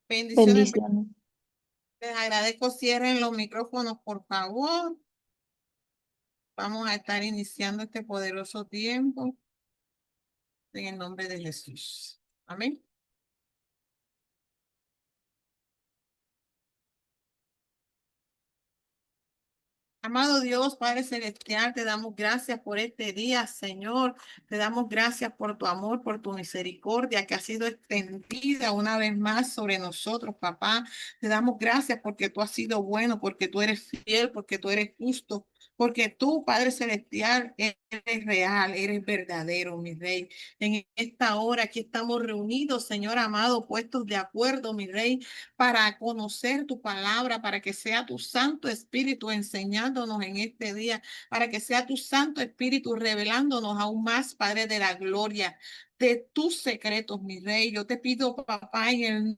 Bendiciones. Bendiciones. Les agradezco. Cierren los micrófonos, por favor. Vamos a estar iniciando este poderoso tiempo en el nombre de Jesús. Amén. Amado Dios, Padre Celestial, te damos gracias por este día, Señor. Te damos gracias por tu amor, por tu misericordia que ha sido extendida una vez más sobre nosotros, papá. Te damos gracias porque tú has sido bueno, porque tú eres fiel, porque tú eres justo, porque tú, Padre Celestial, eres real, eres verdadero, mi Rey. En esta hora aquí estamos reunidos, Señor amado, puestos de acuerdo, mi Rey, para conocer tu palabra, para que sea tu Santo Espíritu enseñándonos en este día, para que sea tu Santo Espíritu revelándonos aún más, Padre de la gloria, de tus secretos, mi Rey. Yo te pido, papá, en el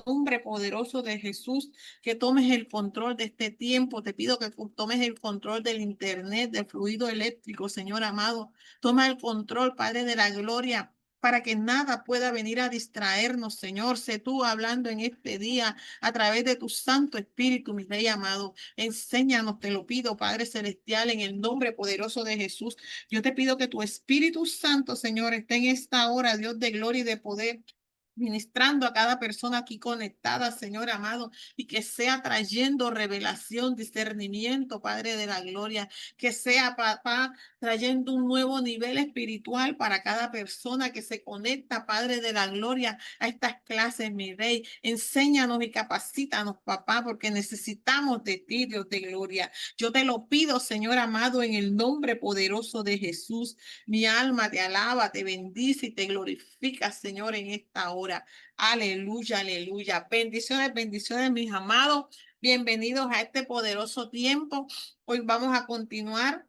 nombre poderoso de Jesús, que tomes el control de este tiempo. Te pido que tomes el control del internet, del fluido eléctrico, Señor amado. Toma el control, Padre de la gloria, para que nada pueda venir a distraernos, Señor. Sé tú hablando en este día a través de tu Santo Espíritu, mi Rey amado. Enséñanos, te lo pido, Padre Celestial, en el nombre poderoso de Jesús. Yo te pido que tu Espíritu Santo, Señor, esté en esta hora, Dios de gloria y de poder, ministrando a cada persona aquí conectada, Señor amado, y que sea trayendo revelación, discernimiento, Padre de la gloria, que sea, papá, trayendo un nuevo nivel espiritual para cada persona que se conecta, Padre de la gloria, a estas clases, mi Rey. Enséñanos y capacítanos, papá, porque necesitamos de ti, Dios de gloria. Yo te lo pido, Señor amado, en el nombre poderoso de Jesús. Mi alma te alaba, te bendice y te glorifica, Señor, en esta hora. Aleluya, aleluya. Bendiciones, bendiciones, mis amados. Bienvenidos a este poderoso tiempo. Hoy vamos a continuar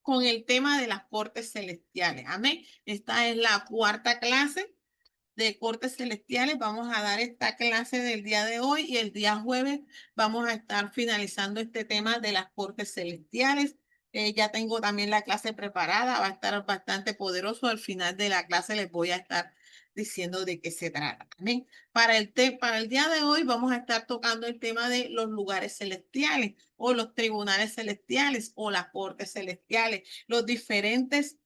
con el tema de las cortes celestiales. Amén. Esta es la cuarta clase de cortes celestiales. Vamos a dar esta clase del día de hoy y el día jueves vamos a estar finalizando este tema de las cortes celestiales. Ya tengo también la clase preparada, va a estar bastante poderoso. Al final de la clase les voy a estar diciendo de qué se trata. Amén. Para el día de hoy vamos a estar tocando el tema de los lugares celestiales o los tribunales celestiales o las cortes celestiales, los diferentes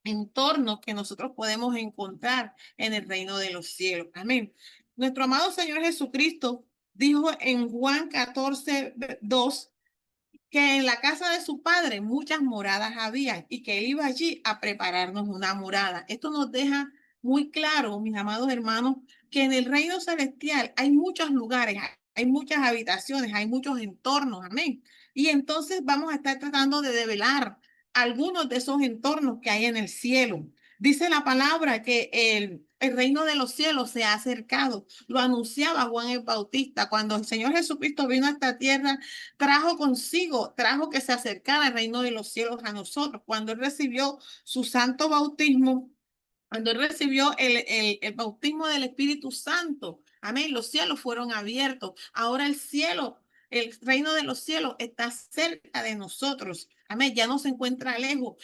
entornos que nosotros podemos encontrar en el reino de los cielos. Amén. Nuestro amado Señor Jesucristo dijo en Juan 14:2 que en la casa de su padre muchas moradas había y que él iba allí a prepararnos una morada. Esto nos deja muy claro, mis amados hermanos, que en el reino celestial hay muchos lugares, hay muchas habitaciones, hay muchos entornos, amén. Y entonces vamos a estar tratando de develar algunos de esos entornos que hay en el cielo. Dice la palabra que el reino de los cielos se ha acercado. Lo anunciaba Juan el Bautista cuando el Señor Jesucristo vino a esta tierra, trajo consigo, trajo que se acercara el reino de los cielos a nosotros. Cuando él recibió su santo bautismo, cuando él recibió el bautismo del Espíritu Santo, amén, los cielos fueron abiertos. Ahora el cielo, el reino de los cielos está cerca de nosotros. Amén, ya no se encuentra lejos.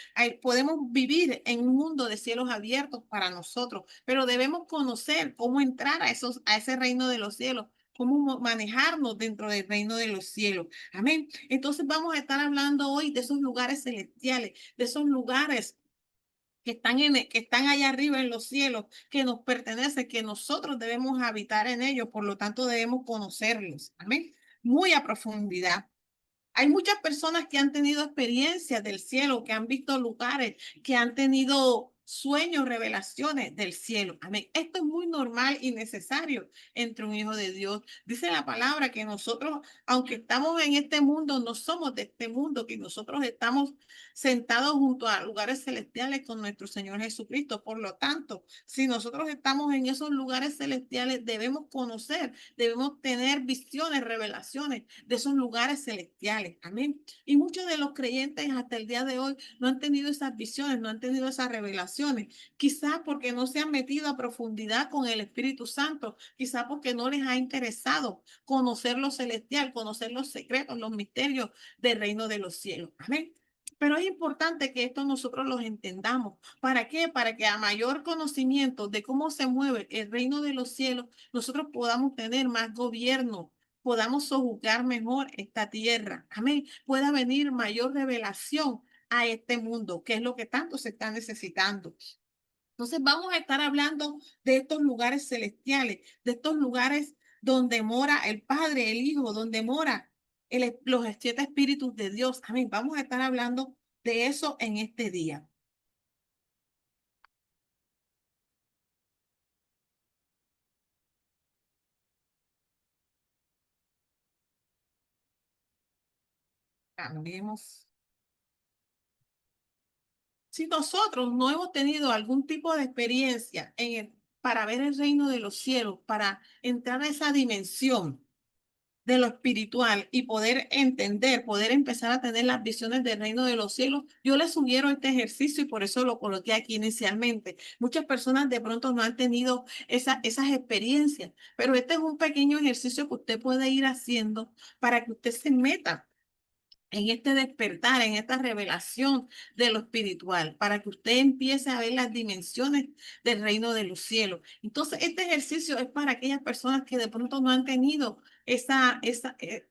Podemos vivir en un mundo de cielos abiertos para nosotros, pero debemos conocer cómo entrar a ese reino de los cielos, cómo manejarnos dentro del reino de los cielos. Amén. Entonces vamos a estar hablando hoy de esos lugares celestiales, de esos lugares que están allá arriba en los cielos, que nos pertenecen, que nosotros debemos habitar en ellos, por lo tanto debemos conocerlos. Amén. Muy a profundidad. Hay muchas personas que han tenido experiencias del cielo, que han visto lugares, que han tenido sueños, revelaciones del cielo. Amén. Esto es muy normal y necesario entre un hijo de Dios. Dice la palabra que nosotros, aunque estamos en este mundo, no somos de este mundo, que nosotros estamos sentados junto a lugares celestiales con nuestro Señor Jesucristo. Por lo tanto, si nosotros estamos en esos lugares celestiales, debemos conocer, debemos tener visiones, revelaciones de esos lugares celestiales. Amén. Y muchos de los creyentes hasta el día de hoy no han tenido esas visiones, no han tenido esas revelaciones. Quizás porque no se han metido a profundidad con el Espíritu Santo, quizás porque no les ha interesado conocer lo celestial, conocer los secretos, los misterios del reino de los cielos. Amén. Pero es importante que esto nosotros los entendamos. ¿Para qué? Para que a mayor conocimiento de cómo se mueve el reino de los cielos, nosotros podamos tener más gobierno, podamos sojuzgar mejor esta tierra. Amén. Pueda venir mayor revelación a este mundo, que es lo que tanto se está necesitando. Entonces vamos a estar hablando de estos lugares celestiales, de estos lugares donde mora el Padre, el Hijo, donde mora los siete espíritus de Dios. Amén. Vamos a estar hablando de eso en este día. Cambiemos. Si nosotros no hemos tenido algún tipo de experiencia para ver el reino de los cielos, para entrar a esa dimensión de lo espiritual y poder entender, poder empezar a tener las visiones del reino de los cielos, yo les sugiero este ejercicio y por eso lo coloqué aquí inicialmente. Muchas personas de pronto no han tenido esas experiencias, pero este es un pequeño ejercicio que usted puede ir haciendo para que usted se meta en este despertar, en esta revelación de lo espiritual, para que usted empiece a ver las dimensiones del reino de los cielos. Entonces, este ejercicio es para aquellas personas que de pronto no han tenido esa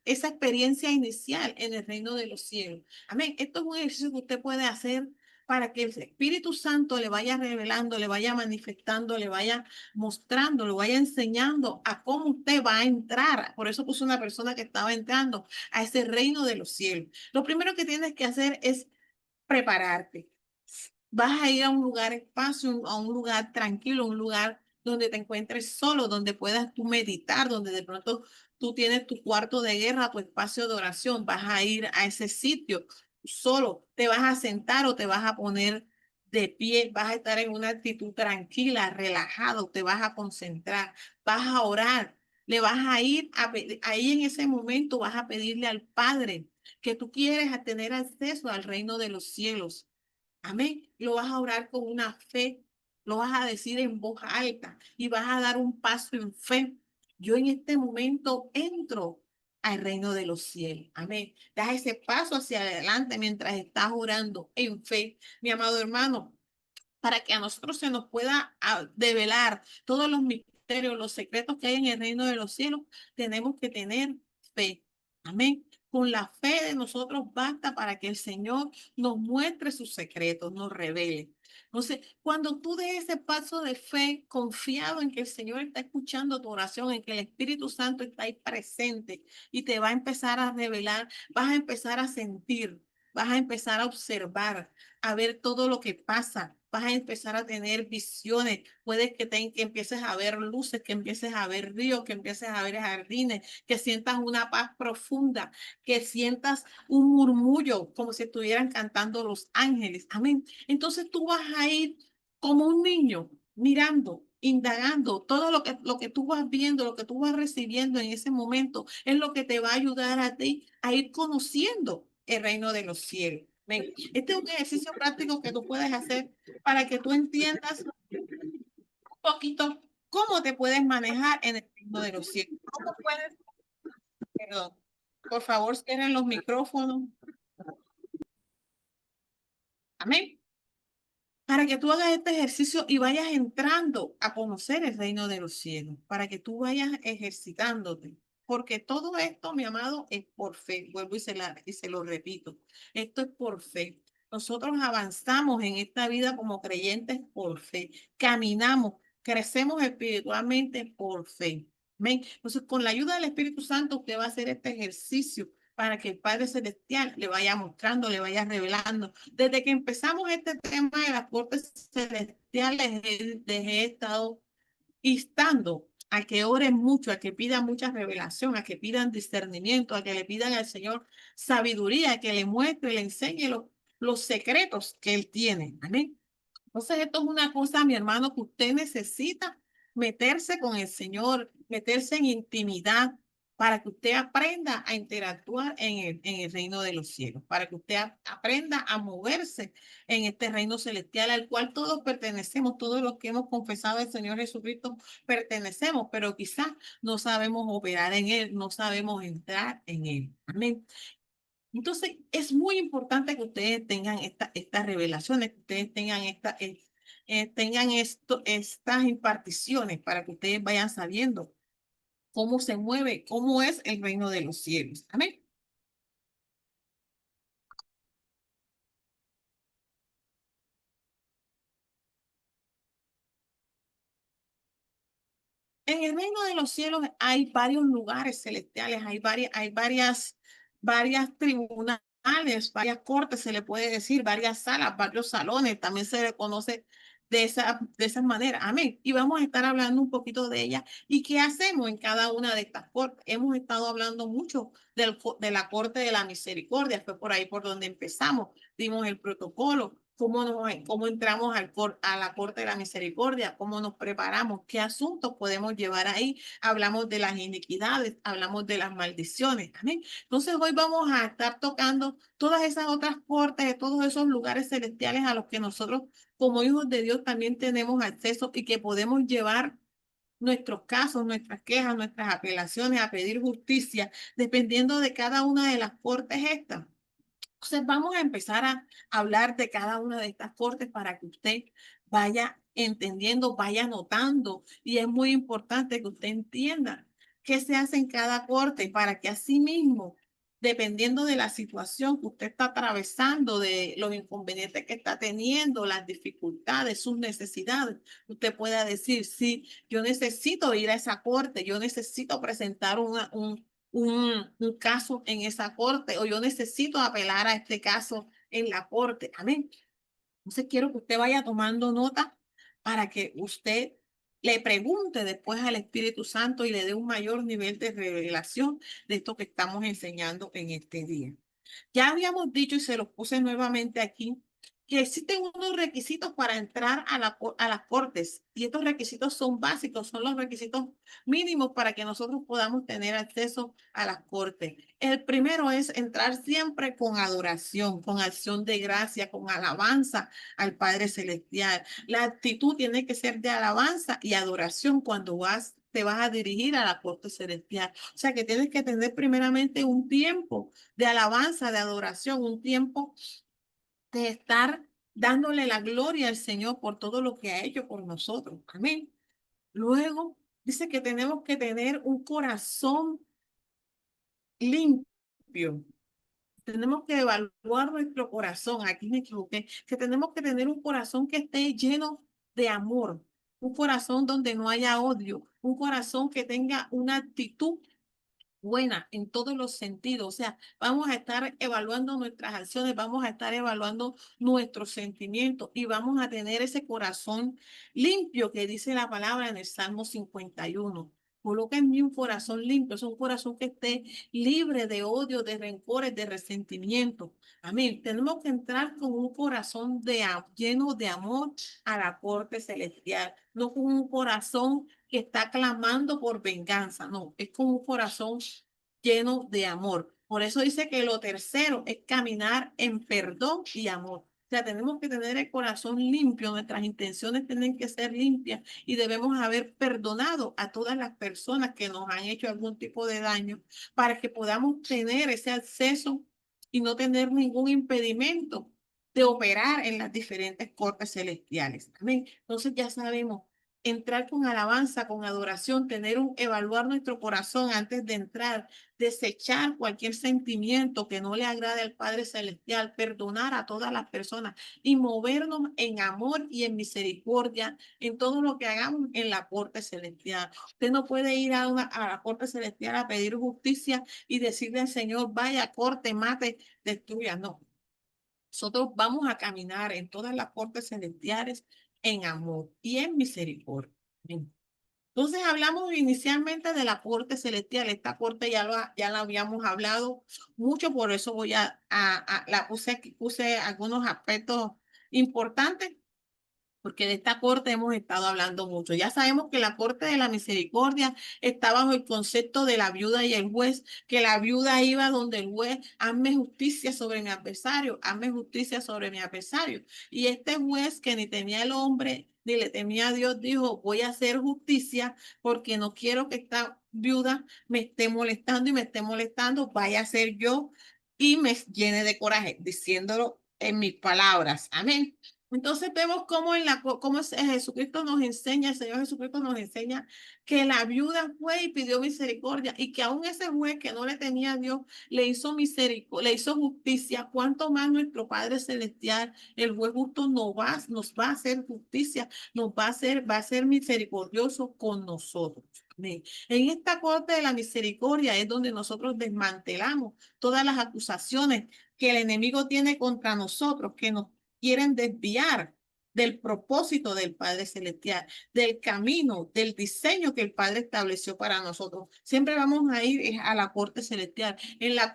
experiencia inicial en el reino de los cielos. Amén. Esto es un ejercicio que usted puede hacer para que el Espíritu Santo le vaya revelando, le vaya manifestando, le vaya mostrando, le vaya enseñando a cómo usted va a entrar. Por eso puse una persona que estaba entrando a ese reino de los cielos. Lo primero que tienes que hacer es prepararte. Vas a ir a un lugar espacio, a un lugar tranquilo, un lugar donde te encuentres solo, donde puedas tú meditar, donde de pronto tú tienes tu cuarto de guerra, tu espacio de oración. Vas a ir a ese sitio solo, te vas a sentar o te vas a poner de pie, vas a estar en una actitud tranquila, relajado, te vas a concentrar, vas a orar, le vas a ir ahí en ese momento vas a pedirle al Padre que tú quieres a tener acceso al reino de los cielos. Amén. Lo vas a orar con una fe, lo vas a decir en voz alta y vas a dar un paso en fe. Yo en este momento entro al reino de los cielos. Amén. Das ese paso hacia adelante mientras estás orando en fe, mi amado hermano, para que a nosotros se nos pueda develar todos los misterios, los secretos que hay en el reino de los cielos, tenemos que tener fe. Amén. Con la fe de nosotros basta para que el Señor nos muestre sus secretos, nos revele. Entonces, cuando tú des ese paso de fe, confiado en que el Señor está escuchando tu oración, en que el Espíritu Santo está ahí presente y te va a empezar a revelar, vas a empezar a sentir, vas a empezar a observar, a ver todo lo que pasa, vas a empezar a tener visiones, puede que empieces a ver luces, que empieces a ver ríos, que empieces a ver jardines, que sientas una paz profunda, que sientas un murmullo como si estuvieran cantando los ángeles. Amén. Entonces tú vas a ir como un niño mirando, indagando todo lo que tú vas viendo, lo que tú vas recibiendo en ese momento, es lo que te va a ayudar a ti a ir conociendo el reino de los cielos. Ven, este es un ejercicio práctico que tú puedes hacer para que tú entiendas un poquito cómo te puedes manejar en el reino de los cielos. ¿Cómo puedes? Perdón. Por favor, cierren los micrófonos. Amén. Para que tú hagas este ejercicio y vayas entrando a conocer el reino de los cielos, para que tú vayas ejercitándote. Porque todo esto, mi amado, es por fe. Vuelvo y se lo repito. Esto es por fe. Nosotros avanzamos en esta vida como creyentes por fe. Caminamos, crecemos espiritualmente por fe. Amén. Entonces, con la ayuda del Espíritu Santo, usted va a hacer este ejercicio para que el Padre Celestial le vaya mostrando, le vaya revelando. Desde que empezamos este tema de las cortes celestiales, les he estado instando a que oren mucho, a que pidan mucha revelación, a que pidan discernimiento, a que le pidan al Señor sabiduría, que le muestre, le enseñe los secretos que Él tiene. Amén. Entonces, esto es una cosa, mi hermano, que usted necesita meterse con el Señor, meterse en intimidad para que usted aprenda a interactuar en el reino de los cielos, para que usted aprenda a moverse en este reino celestial al cual todos pertenecemos, todos los que hemos confesado al Señor Jesucristo pertenecemos, pero quizás no sabemos operar en él, no sabemos entrar en él. Amén. Entonces, es muy importante que ustedes tengan estas revelaciones, que ustedes tengan, tengan estas imparticiones para que ustedes vayan sabiendo cómo se mueve, cómo es el reino de los cielos. Amén. En el reino de los cielos hay varios lugares celestiales, varias tribunales, varias cortes, se le puede decir, varias salas, varios salones, también se le conoce de esa manera. Amén. Y vamos a estar hablando un poquito de ella y qué hacemos en cada una de estas cortes. Hemos estado hablando mucho de la corte de la misericordia, fue por ahí por donde empezamos, dimos el protocolo. Cómo entramos a la Corte de la Misericordia, cómo nos preparamos, qué asuntos podemos llevar ahí. Hablamos de las iniquidades, hablamos de las maldiciones. Amén. Entonces hoy vamos a estar tocando todas esas otras cortes, de todos esos lugares celestiales a los que nosotros como hijos de Dios también tenemos acceso y que podemos llevar nuestros casos, nuestras quejas, nuestras apelaciones a pedir justicia, dependiendo de cada una de las cortes estas. Entonces vamos a empezar a hablar de cada una de estas cortes para que usted vaya entendiendo, vaya notando. Y es muy importante que usted entienda qué se hace en cada corte para que así mismo, dependiendo de la situación que usted está atravesando, de los inconvenientes que está teniendo, las dificultades, sus necesidades, usted pueda decir, sí, yo necesito ir a esa corte, yo necesito presentar un caso en esa corte o yo necesito apelar a este caso en la corte. Amén. Entonces quiero que usted vaya tomando nota para que usted le pregunte después al Espíritu Santo y le dé un mayor nivel de revelación de esto que estamos enseñando en este día. Ya habíamos dicho y se los puse nuevamente aquí que existen unos requisitos para entrar a las cortes y estos requisitos son básicos, son los requisitos mínimos para que nosotros podamos tener acceso a las cortes. El primero es entrar siempre con adoración, con acción de gracia, con alabanza al Padre Celestial. La actitud tiene que ser de alabanza y adoración cuando te vas a dirigir a la corte celestial. O sea que tienes que tener primeramente un tiempo de alabanza, de adoración, un tiempo de estar dándole la gloria al Señor por todo lo que ha hecho por nosotros. Amén. Luego dice que tenemos que tener un corazón limpio. Tenemos que evaluar nuestro corazón. Aquí me equivoqué. Que tenemos que tener un corazón que esté lleno de amor. Un corazón donde no haya odio. Un corazón que tenga una actitud buena en todos los sentidos. O sea, vamos a estar evaluando nuestras acciones, vamos a estar evaluando nuestros sentimientos y vamos a tener ese corazón limpio que dice la palabra en el Salmo 51. Coloca en mí un corazón limpio, es un corazón que esté libre de odio, de rencores, de resentimiento. Amén. Tenemos que entrar con un corazón lleno de amor a la corte celestial, no con un corazón que está clamando por venganza, no, es con un corazón lleno de amor. Por eso dice que lo tercero es caminar en perdón y amor. O sea, tenemos que tener el corazón limpio, nuestras intenciones tienen que ser limpias y debemos haber perdonado a todas las personas que nos han hecho algún tipo de daño para que podamos tener ese acceso y no tener ningún impedimento de operar en las diferentes cortes celestiales. Amén. Entonces ya sabemos entrar con alabanza, con adoración, evaluar nuestro corazón antes de entrar, desechar cualquier sentimiento que no le agrade al Padre Celestial, perdonar a todas las personas y movernos en amor y en misericordia en todo lo que hagamos en la corte celestial. Usted no puede ir a la corte celestial a pedir justicia y decirle al Señor, vaya, corte, mate, destruya. No, nosotros vamos a caminar en todas las cortes celestiales en amor y en misericordia. Entonces hablamos inicialmente de la corte celestial. Esta corte ya la habíamos hablado mucho, por eso la puse aquí, puse algunos aspectos importantes porque de esta corte hemos estado hablando mucho. Ya sabemos que la corte de la misericordia está bajo el concepto de la viuda y el juez, que la viuda iba donde el juez, hazme justicia sobre mi adversario, hazme justicia sobre mi adversario. Y este juez que ni temía al hombre, ni le temía a Dios, dijo, voy a hacer justicia porque no quiero que esta viuda me esté molestando y me esté molestando, vaya a ser yo y me llene de coraje, diciéndolo en mis palabras. Amén. Entonces vemos cómo Jesucristo nos enseña, el Señor Jesucristo nos enseña que la viuda fue y pidió misericordia y que aún ese juez que no le tenía a Dios le hizo misericordia, le hizo justicia. ¿Cuánto más nuestro Padre Celestial, el juez justo, nos va a hacer justicia, va a ser misericordioso con nosotros? Amén. En esta corte de la misericordia es donde nosotros desmantelamos todas las acusaciones que el enemigo tiene contra nosotros, que nos quieren desviar del propósito del Padre Celestial, del camino, del diseño que el Padre estableció para nosotros. Siempre vamos a ir a la corte celestial,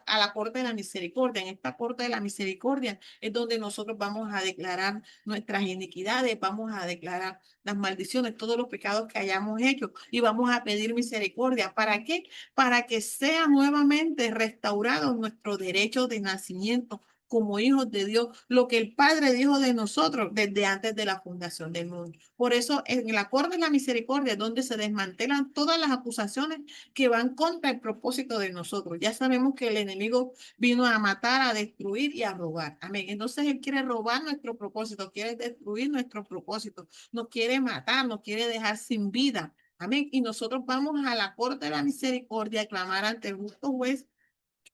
a la corte de la misericordia. En esta corte de la misericordia es donde nosotros vamos a declarar nuestras iniquidades, vamos a declarar las maldiciones, todos los pecados que hayamos hecho y vamos a pedir misericordia. ¿Para qué? Para que sea nuevamente restaurado nuestro derecho de nacimiento como hijos de Dios, lo que el Padre dijo de nosotros desde antes de la fundación del mundo. Por eso en el acuerdo de la misericordia es donde se desmantelan todas las acusaciones que van contra el propósito de nosotros. Ya sabemos que el enemigo vino a matar, a destruir y a robar. Amén. Entonces él quiere robar nuestro propósito, quiere destruir nuestro propósito, nos quiere matar, nos quiere dejar sin vida. Amén. Y nosotros vamos a la corte de la misericordia a clamar ante el justo juez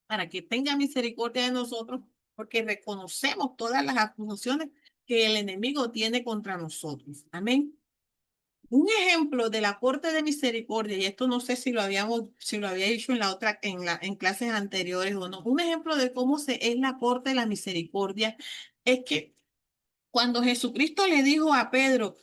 para que tenga misericordia de nosotros, porque reconocemos todas las acusaciones que el enemigo tiene contra nosotros. Amén. Un ejemplo de la corte de misericordia, y esto no sé si lo había dicho en la otra, en clases anteriores o no. Un ejemplo de cómo es la corte de la misericordia es que cuando Jesucristo le dijo a Pedro,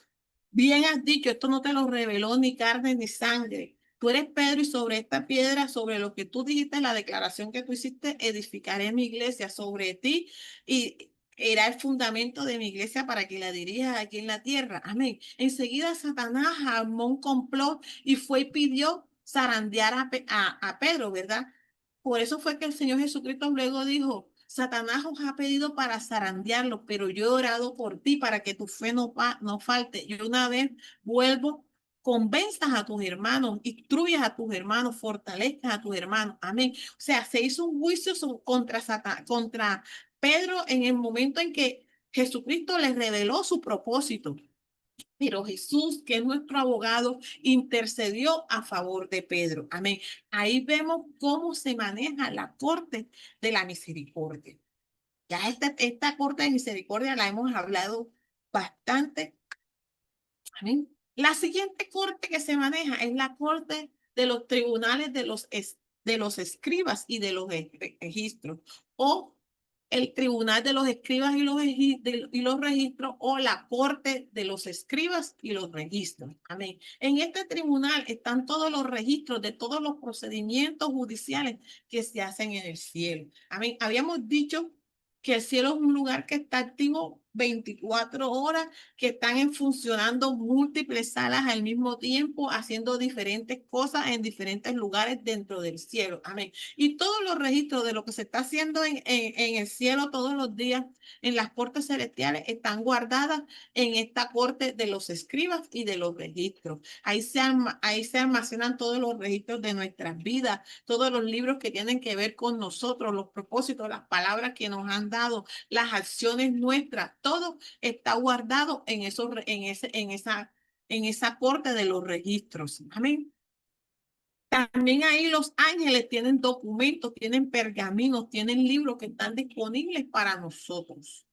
bien has dicho, esto no te lo reveló ni carne ni sangre. Tú eres Pedro y sobre esta piedra, sobre lo que tú dijiste, la declaración que tú hiciste, edificaré mi iglesia sobre ti y era el fundamento de mi iglesia para que la dirijas aquí en la tierra. Amén. Enseguida Satanás armó un complot y fue y pidió zarandear a Pedro, ¿verdad? Por eso fue que el Señor Jesucristo luego dijo, Satanás os ha pedido para zarandearlo, pero yo he orado por ti para que tu fe no falte. Yo una vez vuelvo, convenzas a tus hermanos, instruyas a tus hermanos, fortalezcas a tus hermanos. Amén. O sea, se hizo un juicio contra Pedro en el momento en que Jesucristo les reveló su propósito. Pero Jesús, que es nuestro abogado, intercedió a favor de Pedro. Amén. Ahí vemos cómo se maneja la corte de la misericordia. Ya esta corte de misericordia la hemos hablado bastante. Amén. La siguiente corte que se maneja es la corte de los tribunales de los escribas y de los registros, o el tribunal de los escribas y los registros, o la corte de los escribas y los registros. Amén. En este tribunal están todos los registros de todos los procedimientos judiciales que se hacen en el cielo. Amén. Habíamos dicho que el cielo es un lugar que está activo 24 horas, que están funcionando múltiples salas al mismo tiempo, haciendo diferentes cosas en diferentes lugares dentro del cielo. Amén. Y todos los registros de lo que se está haciendo en el cielo todos los días, en las cortes celestiales, están guardadas en esta corte de los escribas y de los registros. Ahí se almacenan todos los registros de nuestras vidas, todos los libros que tienen que ver con nosotros, los propósitos, las palabras que nos han dado, las acciones nuestras, todo está guardado en esa corte de los registros. Amén. También ahí los ángeles tienen documentos, tienen pergaminos, tienen libros que están disponibles para nosotros,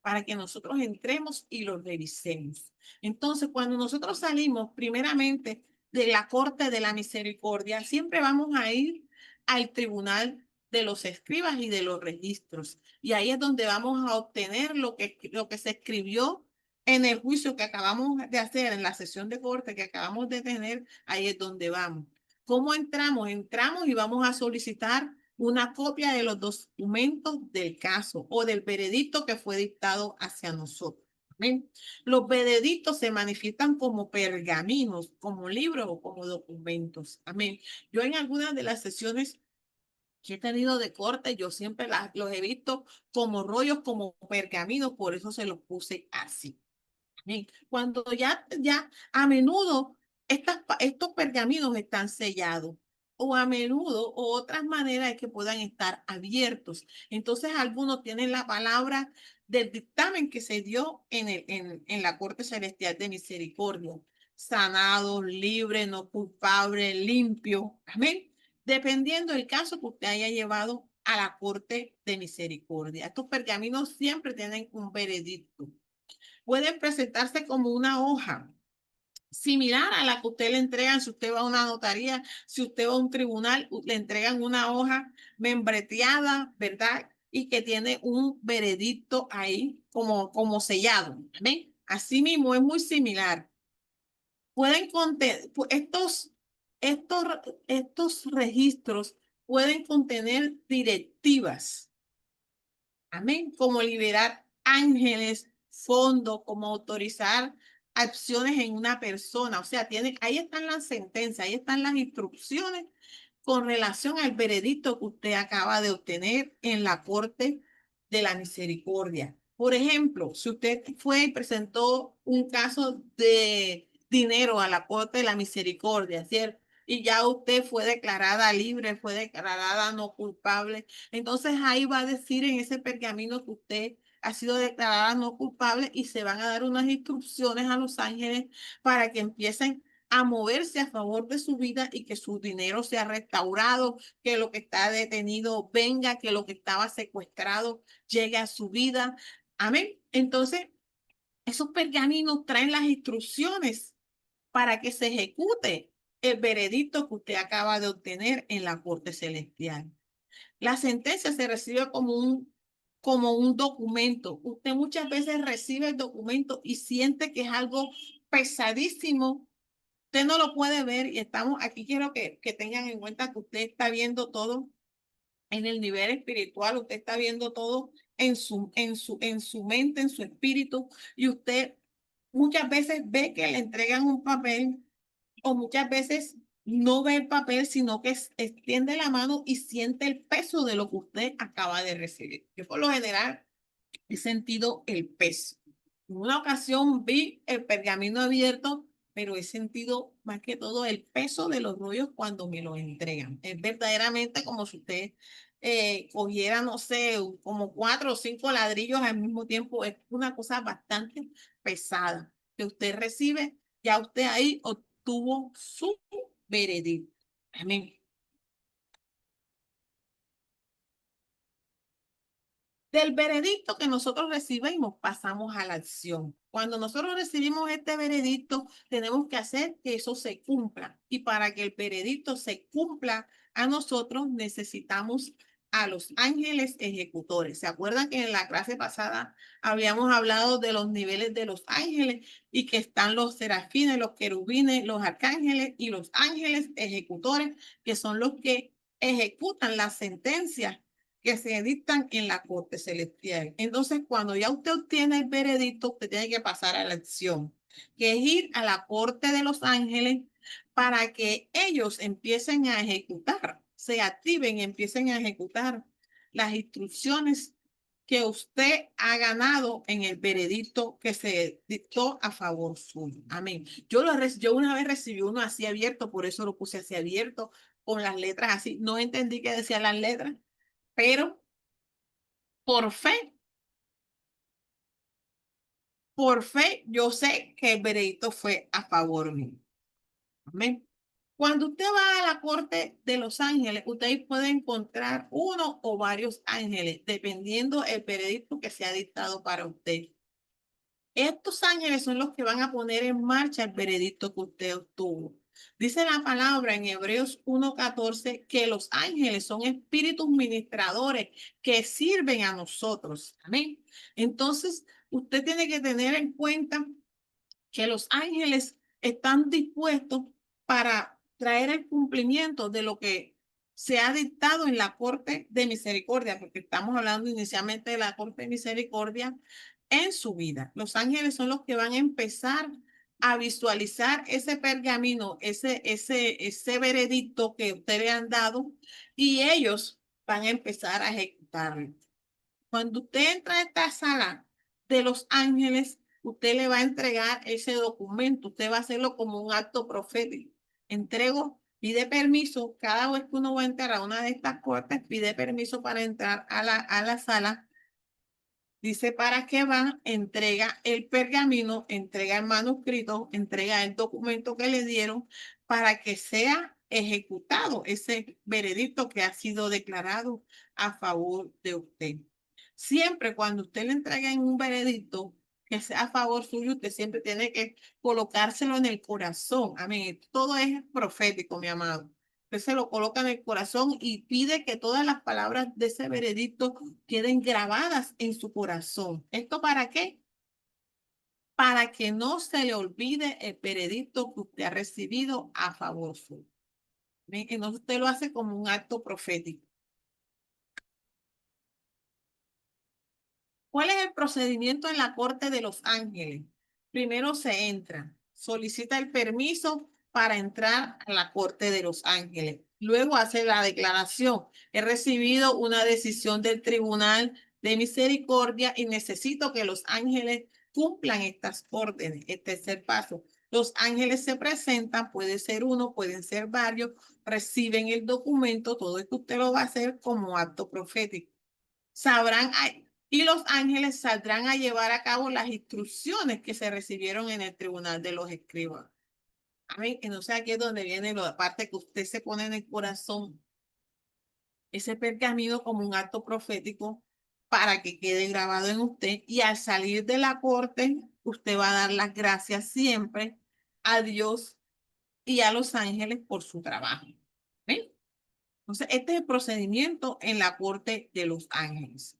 para que nosotros entremos y los revisemos. Entonces, cuando nosotros salimos primeramente de la corte de la misericordia, siempre vamos a ir al tribunal de los escribas y de los registros. Y ahí es donde vamos a obtener lo que se escribió en el juicio que acabamos de hacer, en la sesión de corte que acabamos de tener. Ahí es donde vamos. ¿Cómo entramos? Entramos y vamos a solicitar una copia de los documentos del caso o del veredicto que fue dictado hacia nosotros. ¿Amén? Los veredictos se manifiestan como pergaminos, como libros o como documentos. Amén. Yo en algunas de las sesiones que he tenido de corte, yo siempre los he visto como rollos, como pergaminos, por eso se los puse así. Amén. Cuando ya a menudo estos pergaminos están sellados. o a menudo o otras maneras que puedan estar abiertos. Entonces, algunos tienen la palabra del dictamen que se dio en la Corte Celestial de Misericordia. Sanados, libres, no culpables, limpios. Amén. Dependiendo del caso que usted haya llevado a la Corte de Misericordia. Estos pergaminos siempre tienen un veredicto. Pueden presentarse como una hoja similar a la que usted le entregan si usted va a una notaría, si usted va a un tribunal, le entregan una hoja membreteada, ¿verdad? Y que tiene un veredicto ahí como sellado. ¿Ven? Así mismo es muy similar. Pueden contener, estos, estos registros pueden contener directivas. Amén. Como liberar ángeles, fondos, como autorizar acciones en una persona. O sea, ahí están las sentencias, ahí están las instrucciones con relación al veredicto que usted acaba de obtener en la Corte de la Misericordia. Por ejemplo, si usted fue y presentó un caso de dinero a la Corte de la Misericordia, ¿cierto? Y ya usted fue declarada libre, fue declarada no culpable. Entonces ahí va a decir en ese pergamino que usted ha sido declarada no culpable y se van a dar unas instrucciones a los ángeles para que empiecen a moverse a favor de su vida y que su dinero sea restaurado, que lo que está detenido venga, que lo que estaba secuestrado llegue a su vida. Amén. Entonces, esos pergaminos traen las instrucciones para que se ejecute el veredicto que usted acaba de obtener en la Corte Celestial. La sentencia se recibe como un documento. Usted muchas veces recibe el documento y siente que es algo pesadísimo. Usted no lo puede ver y estamos aquí. Quiero que tengan en cuenta que usted está viendo todo en el nivel espiritual. Usted está viendo todo en su mente, en su espíritu. Y usted muchas veces ve que le entregan un papel o muchas veces no ve el papel, sino que extiende la mano y siente el peso de lo que usted acaba de recibir. Yo por lo general he sentido el peso. En una ocasión vi el pergamino abierto, pero he sentido más que todo el peso de los rollos cuando me los entregan. Es verdaderamente como si usted cogiera, no sé, como 4 o 5 ladrillos al mismo tiempo. Es una cosa bastante pesada que usted recibe. Ya usted ahí obtuvo su veredicto. Amén. Del veredicto que nosotros recibimos, pasamos a la acción. Cuando nosotros recibimos este veredicto, tenemos que hacer que eso se cumpla. Y para que el veredicto se cumpla a nosotros, necesitamos a los ángeles ejecutores. ¿Se acuerdan que en la clase pasada habíamos hablado de los niveles de los ángeles y que están los serafines, los querubines, los arcángeles y los ángeles ejecutores, que son los que ejecutan las sentencias que se dictan en la Corte Celestial? Entonces, cuando ya usted obtiene el veredicto, usted tiene que pasar a la acción, que es ir a la Corte de los Ángeles para que ellos empiecen a ejecutar, se activen y empiecen a ejecutar las instrucciones que usted ha ganado en el veredicto que se dictó a favor suyo. Amén. Yo una vez recibí uno así abierto, por eso lo puse así abierto, con las letras así. No entendí qué decían las letras, pero por fe, por fe, yo sé que el veredicto fue a favor mío. Amén. Cuando usted va a la corte de los ángeles, usted puede encontrar uno o varios ángeles, dependiendo el veredicto que se ha dictado para usted. Estos ángeles son los que van a poner en marcha el veredicto que usted obtuvo. Dice la palabra en Hebreos 1:14 que los ángeles son espíritus ministradores que sirven a nosotros. Amén. Entonces, usted tiene que tener en cuenta que los ángeles están dispuestos para traer el cumplimiento de lo que se ha dictado en la Corte de Misericordia, porque estamos hablando inicialmente de la Corte de Misericordia en su vida. Los ángeles son los que van a empezar a visualizar ese pergamino, ese veredicto que ustedes le han dado, y ellos van a empezar a ejecutarlo. Cuando usted entra a esta sala de los ángeles, usted le va a entregar ese documento. Usted va a hacerlo como un acto profético. Entrego Pide permiso, cada vez que uno va a entrar a una de estas cortes, pide permiso para entrar a la sala. Dice para qué va, entrega el pergamino, entrega el manuscrito, entrega el documento que le dieron para que sea ejecutado ese veredicto que ha sido declarado a favor de usted. Siempre cuando usted le entrega en un veredicto que sea a favor suyo, usted siempre tiene que colocárselo en el corazón. Amén. Todo es profético, mi amado. Usted se lo coloca en el corazón y pide que todas las palabras de ese veredicto queden grabadas en su corazón. ¿Esto para qué? Para que no se le olvide el veredicto que usted ha recibido a favor suyo. ¿Ven? Entonces usted lo hace como un acto profético. ¿Cuál es el procedimiento en la Corte de los Ángeles? Primero se entra, solicita el permiso para entrar a la Corte de los Ángeles. Luego hace la declaración. He recibido una decisión del Tribunal de Misericordia y necesito que los ángeles cumplan estas órdenes. Este es el paso. Los ángeles se presentan, puede ser uno, pueden ser varios, reciben el documento, todo esto usted lo va a hacer como acto profético. Sabrán, y los ángeles saldrán a llevar a cabo las instrucciones que se recibieron en el tribunal de los escribas. Amén. Que no sé aquí es donde viene la parte que usted se pone en el corazón, ese pergamino como un acto profético para que quede grabado en usted. Y al salir de la corte, usted va a dar las gracias siempre a Dios y a los ángeles por su trabajo. ¿Ven? Entonces, este es el procedimiento en la corte de los ángeles.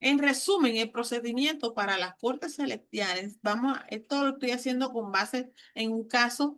En resumen, el procedimiento para las cortes celestiales, esto lo estoy haciendo con base en un caso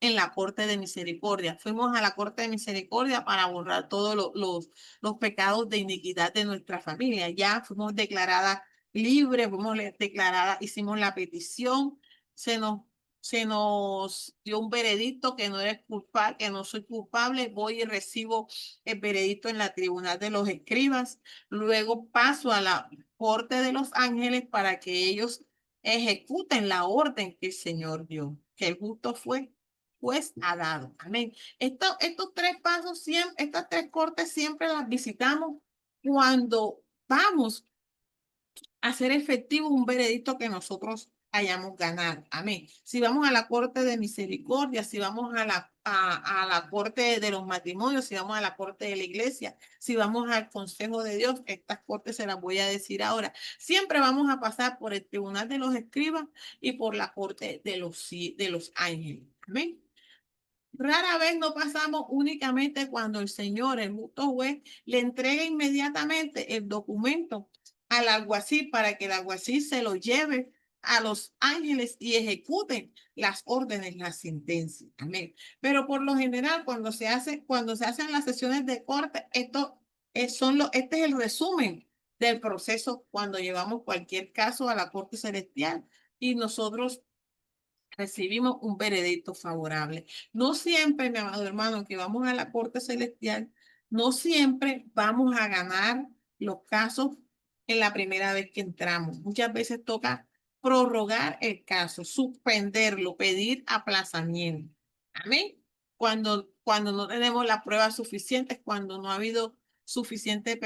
en la Corte de Misericordia. Fuimos a la Corte de Misericordia para borrar todos los pecados de iniquidad de nuestra familia. Ya fuimos declaradas libres, fuimos declaradas, hicimos la petición, se nos, se nos dio un veredicto que no eres culpable, que no soy culpable, voy y recibo el veredicto en la tribunal de los escribas. Luego paso a la Corte de los Ángeles para que ellos ejecuten la orden que el Señor dio, que el justo fue pues ha dado. Amén. Estos tres pasos, siempre, estas tres cortes siempre las visitamos cuando vamos a hacer efectivo un veredicto que nosotros hayamos ganado. Amén. Si vamos a la corte de misericordia, si vamos a la corte de los matrimonios, si vamos a la corte de la iglesia, si vamos al consejo de Dios, estas cortes se las voy a decir ahora. Siempre vamos a pasar por el tribunal de los escribas y por la corte de los ángeles. Amén. Rara vez no pasamos únicamente cuando el señor, el justo juez, le entrega inmediatamente el documento al alguacil para que el alguacil se lo lleve a los ángeles y ejecuten las órdenes, las sentencias. Amén. Pero por lo general, cuando se hacen las sesiones de corte, este es el resumen del proceso cuando llevamos cualquier caso a la Corte Celestial y nosotros recibimos un veredicto favorable. No siempre, mi amado hermano, que vamos a la Corte Celestial, no siempre vamos a ganar los casos en la primera vez que entramos. Muchas veces toca prorrogar el caso, suspenderlo, pedir aplazamiento. Amén. Cuando no tenemos las pruebas suficientes, cuando no ha habido suficiente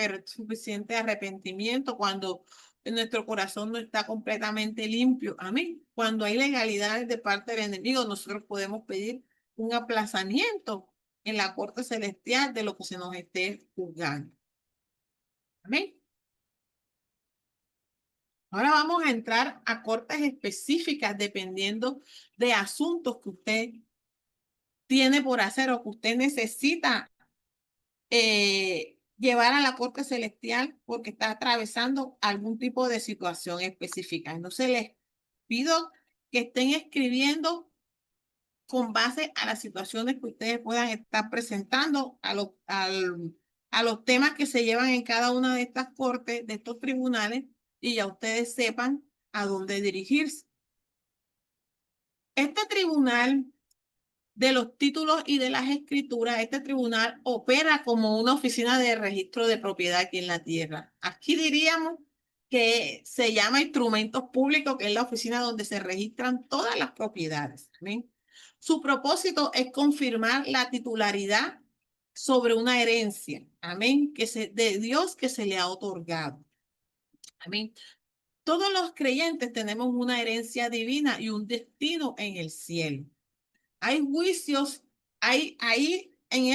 arrepentimiento, cuando nuestro corazón no está completamente limpio. Amén. Cuando hay legalidades de parte del enemigo, nosotros podemos pedir un aplazamiento en la corte celestial de lo que se nos esté juzgando. Amén. Ahora vamos a entrar a cortes específicas dependiendo de asuntos que usted tiene por hacer o que usted necesita llevar a la corte celestial porque está atravesando algún tipo de situación específica. Entonces les pido que estén escribiendo con base a las situaciones que ustedes puedan estar presentando, a los temas que se llevan en cada una de estas cortes, de estos tribunales, y ya ustedes sepan a dónde dirigirse. Este tribunal de los títulos y de las escrituras, este tribunal opera como una oficina de registro de propiedad aquí en la tierra. Aquí diríamos que se llama instrumentos públicos, que es la oficina donde se registran todas las propiedades. ¿Amén? Su propósito es confirmar la titularidad sobre una herencia, amén, de Dios que se le ha otorgado. Amén. Todos los creyentes tenemos una herencia divina y un destino en el cielo. Hay juicios, hay ahí en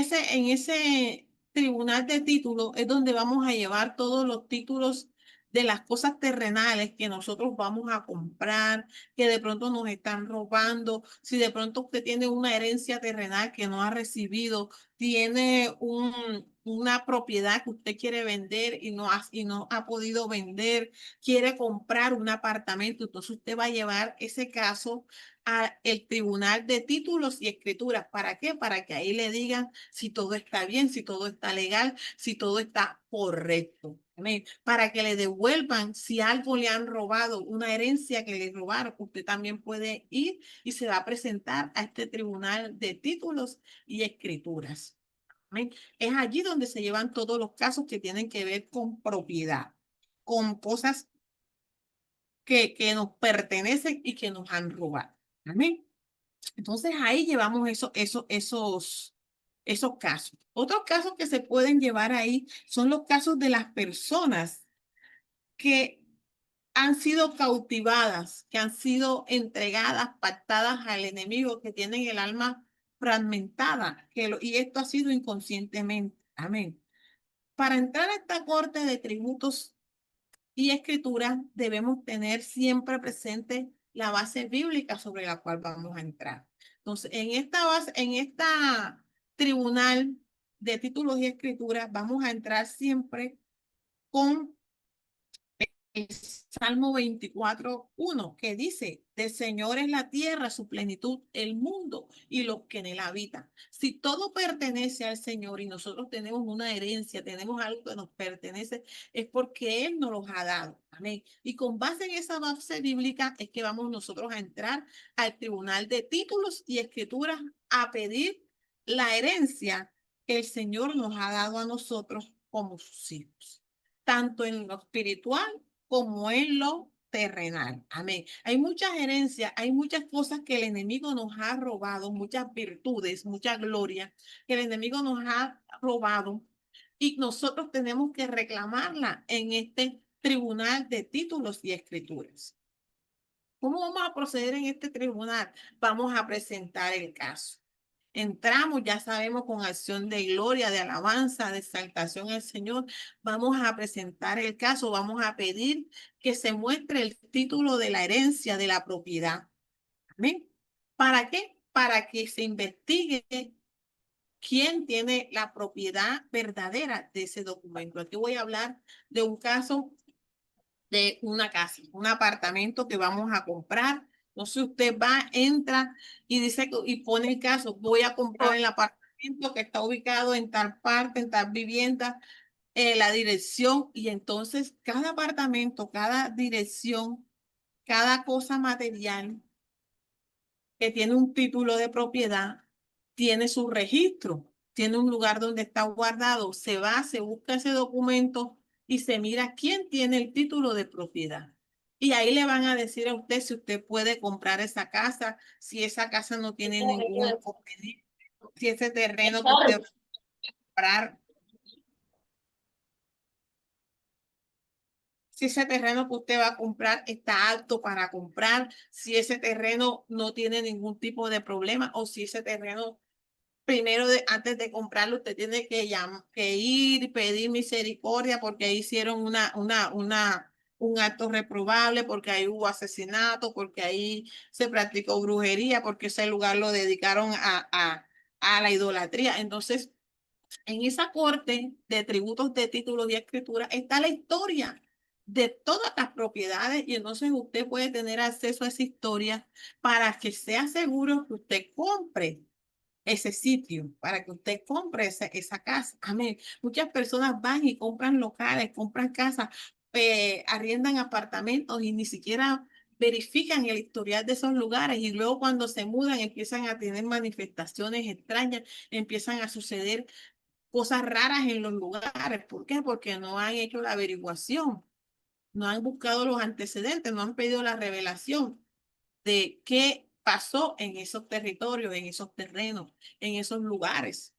ese tribunal de títulos es donde vamos a llevar todos los títulos de las cosas terrenales que nosotros vamos a comprar, que de pronto nos están robando. Si de pronto usted tiene una herencia terrenal que no ha recibido, tiene una propiedad que usted quiere vender y no ha podido vender, quiere comprar un apartamento, entonces usted va a llevar ese caso el Tribunal de Títulos y Escrituras. ¿Para qué? Para que ahí le digan si todo está bien, si todo está legal, si todo está correcto. Amén. Para que le devuelvan si algo le han robado, una herencia que le robaron, usted también puede ir y se va a presentar a este Tribunal de Títulos y Escrituras. Amén. Es allí donde se llevan todos los casos que tienen que ver con propiedad, con cosas que nos pertenecen y que nos han robado. Amén. Entonces ahí llevamos esos casos. Otros casos que se pueden llevar ahí son los casos de las personas que han sido cautivadas, que han sido entregadas, pactadas al enemigo, que tienen el alma fragmentada, y esto ha sido inconscientemente. Amén. Para entrar a esta corte de tributos y escritura, debemos tener siempre presente la base bíblica sobre la cual vamos a entrar. Entonces, en esta tribunal de títulos y escrituras, vamos a entrar siempre con el Salmo 24:1, que dice: del Señor es la tierra, su plenitud, el mundo y los que en él habitan. Si todo pertenece al Señor y nosotros tenemos una herencia, tenemos algo que nos pertenece, es porque Él nos los ha dado. Amén. Y con base en esa base bíblica es que vamos nosotros a entrar al Tribunal de Títulos y Escrituras a pedir la herencia que el Señor nos ha dado a nosotros como sus hijos, tanto en lo espiritual como en lo terrenal. Amén. Hay muchas herencias, hay muchas cosas que el enemigo nos ha robado, muchas virtudes, mucha gloria que el enemigo nos ha robado y nosotros tenemos que reclamarla en este tribunal de títulos y escrituras. ¿Cómo vamos a proceder en este tribunal? Vamos a presentar el caso. Entramos, ya sabemos, con acción de gloria, de alabanza, de exaltación al Señor. Vamos a presentar el caso, vamos a pedir que se muestre el título de la herencia de la propiedad. Amén. ¿Para qué? Para que se investigue quién tiene la propiedad verdadera de ese documento. Aquí voy a hablar de un caso de una casa, un apartamento que vamos a comprar. No sé, usted va, entra y dice y pone el caso: voy a comprar el apartamento que está ubicado en tal parte, en tal vivienda, la dirección, y entonces cada apartamento, cada dirección, cada cosa material que tiene un título de propiedad, tiene su registro, tiene un lugar donde está guardado. Se va, se busca ese documento y se mira quién tiene el título de propiedad. Y ahí le van a decir a usted si usted puede comprar esa casa, si esa casa no tiene ningún inconveniente, si ese terreno que usted va a comprar, si ese terreno que usted va a comprar está apto para comprar, si ese terreno no tiene ningún tipo de problema, o si ese terreno, primero, antes de comprarlo, usted tiene que ir y pedir misericordia porque ahí hicieron un acto reprobable, porque ahí hubo asesinato, porque ahí se practicó brujería, porque ese lugar lo dedicaron a la idolatría. Entonces, en esa corte de tributos de títulos y escritura está la historia de todas las propiedades, y entonces usted puede tener acceso a esa historia para que sea seguro que usted compre ese sitio, para que usted compre esa casa. Amén. Muchas personas van y compran locales, compran casas, arriendan apartamentos y ni siquiera verifican el historial de esos lugares, y luego cuando se mudan empiezan a tener manifestaciones extrañas, empiezan a suceder cosas raras en los lugares. ¿Por qué? Porque no han hecho la averiguación, no han buscado los antecedentes, no han pedido la revelación de qué pasó en esos territorios, en esos terrenos, en esos lugares.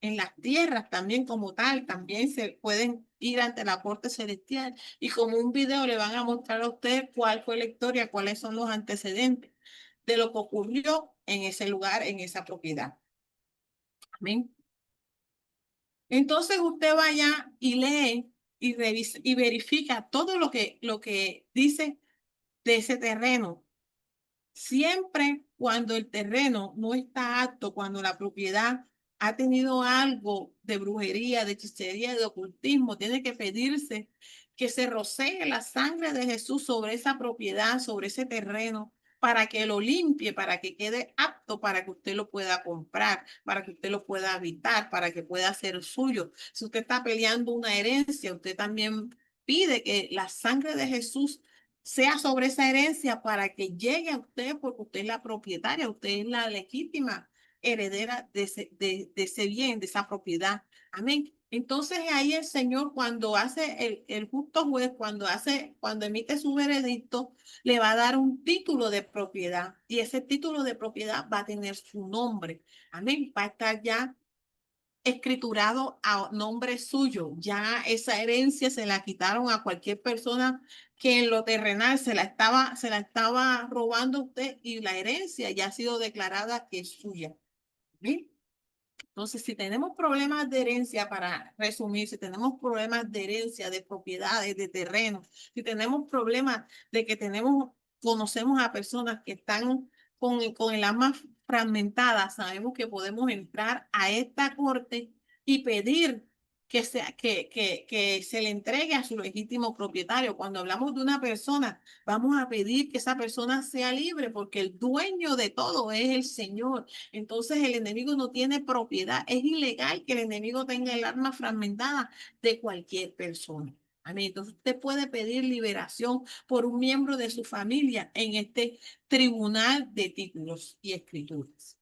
En las tierras también como tal, también se pueden ir ante la corte celestial y como un video le van a mostrar a usted cuál fue la historia, cuáles son los antecedentes de lo que ocurrió en ese lugar, en esa propiedad. Amén. Entonces usted vaya y lee y revisa y verifica todo lo que dice de ese terreno. Siempre cuando el terreno no está apto, cuando la propiedad ha tenido algo de brujería, de hechicería, de ocultismo, tiene que pedirse que se rocee la sangre de Jesús sobre esa propiedad, sobre ese terreno, para que lo limpie, para que quede apto, para que usted lo pueda comprar, para que usted lo pueda habitar, para que pueda ser suyo. Si usted está peleando una herencia, usted también pide que la sangre de Jesús sea sobre esa herencia para que llegue a usted, porque usted es la propietaria, usted es la legítima heredera de ese bien, de esa propiedad. Amén. Entonces ahí el Señor cuando hace el justo juez, cuando emite su veredicto, le va a dar un título de propiedad y ese título de propiedad va a tener su nombre. Amén. Va a estar ya escriturado a nombre suyo. Ya esa herencia se la quitaron a cualquier persona que en lo terrenal se la estaba robando a usted y la herencia ya ha sido declarada que es suya. ¿Sí? Entonces, si tenemos problemas de herencia, para resumir, si tenemos problemas de herencia, de propiedades, de terrenos, si tenemos problemas de que conocemos a personas que están con el alma fragmentada, sabemos que podemos entrar a esta corte y pedir que se le entregue a su legítimo propietario. Cuando hablamos de una persona, vamos a pedir que esa persona sea libre porque el dueño de todo es el Señor. Entonces el enemigo no tiene propiedad. Es ilegal que el enemigo tenga el arma fragmentada de cualquier persona. Amén. Entonces usted puede pedir liberación por un miembro de su familia en este tribunal de títulos y escrituras.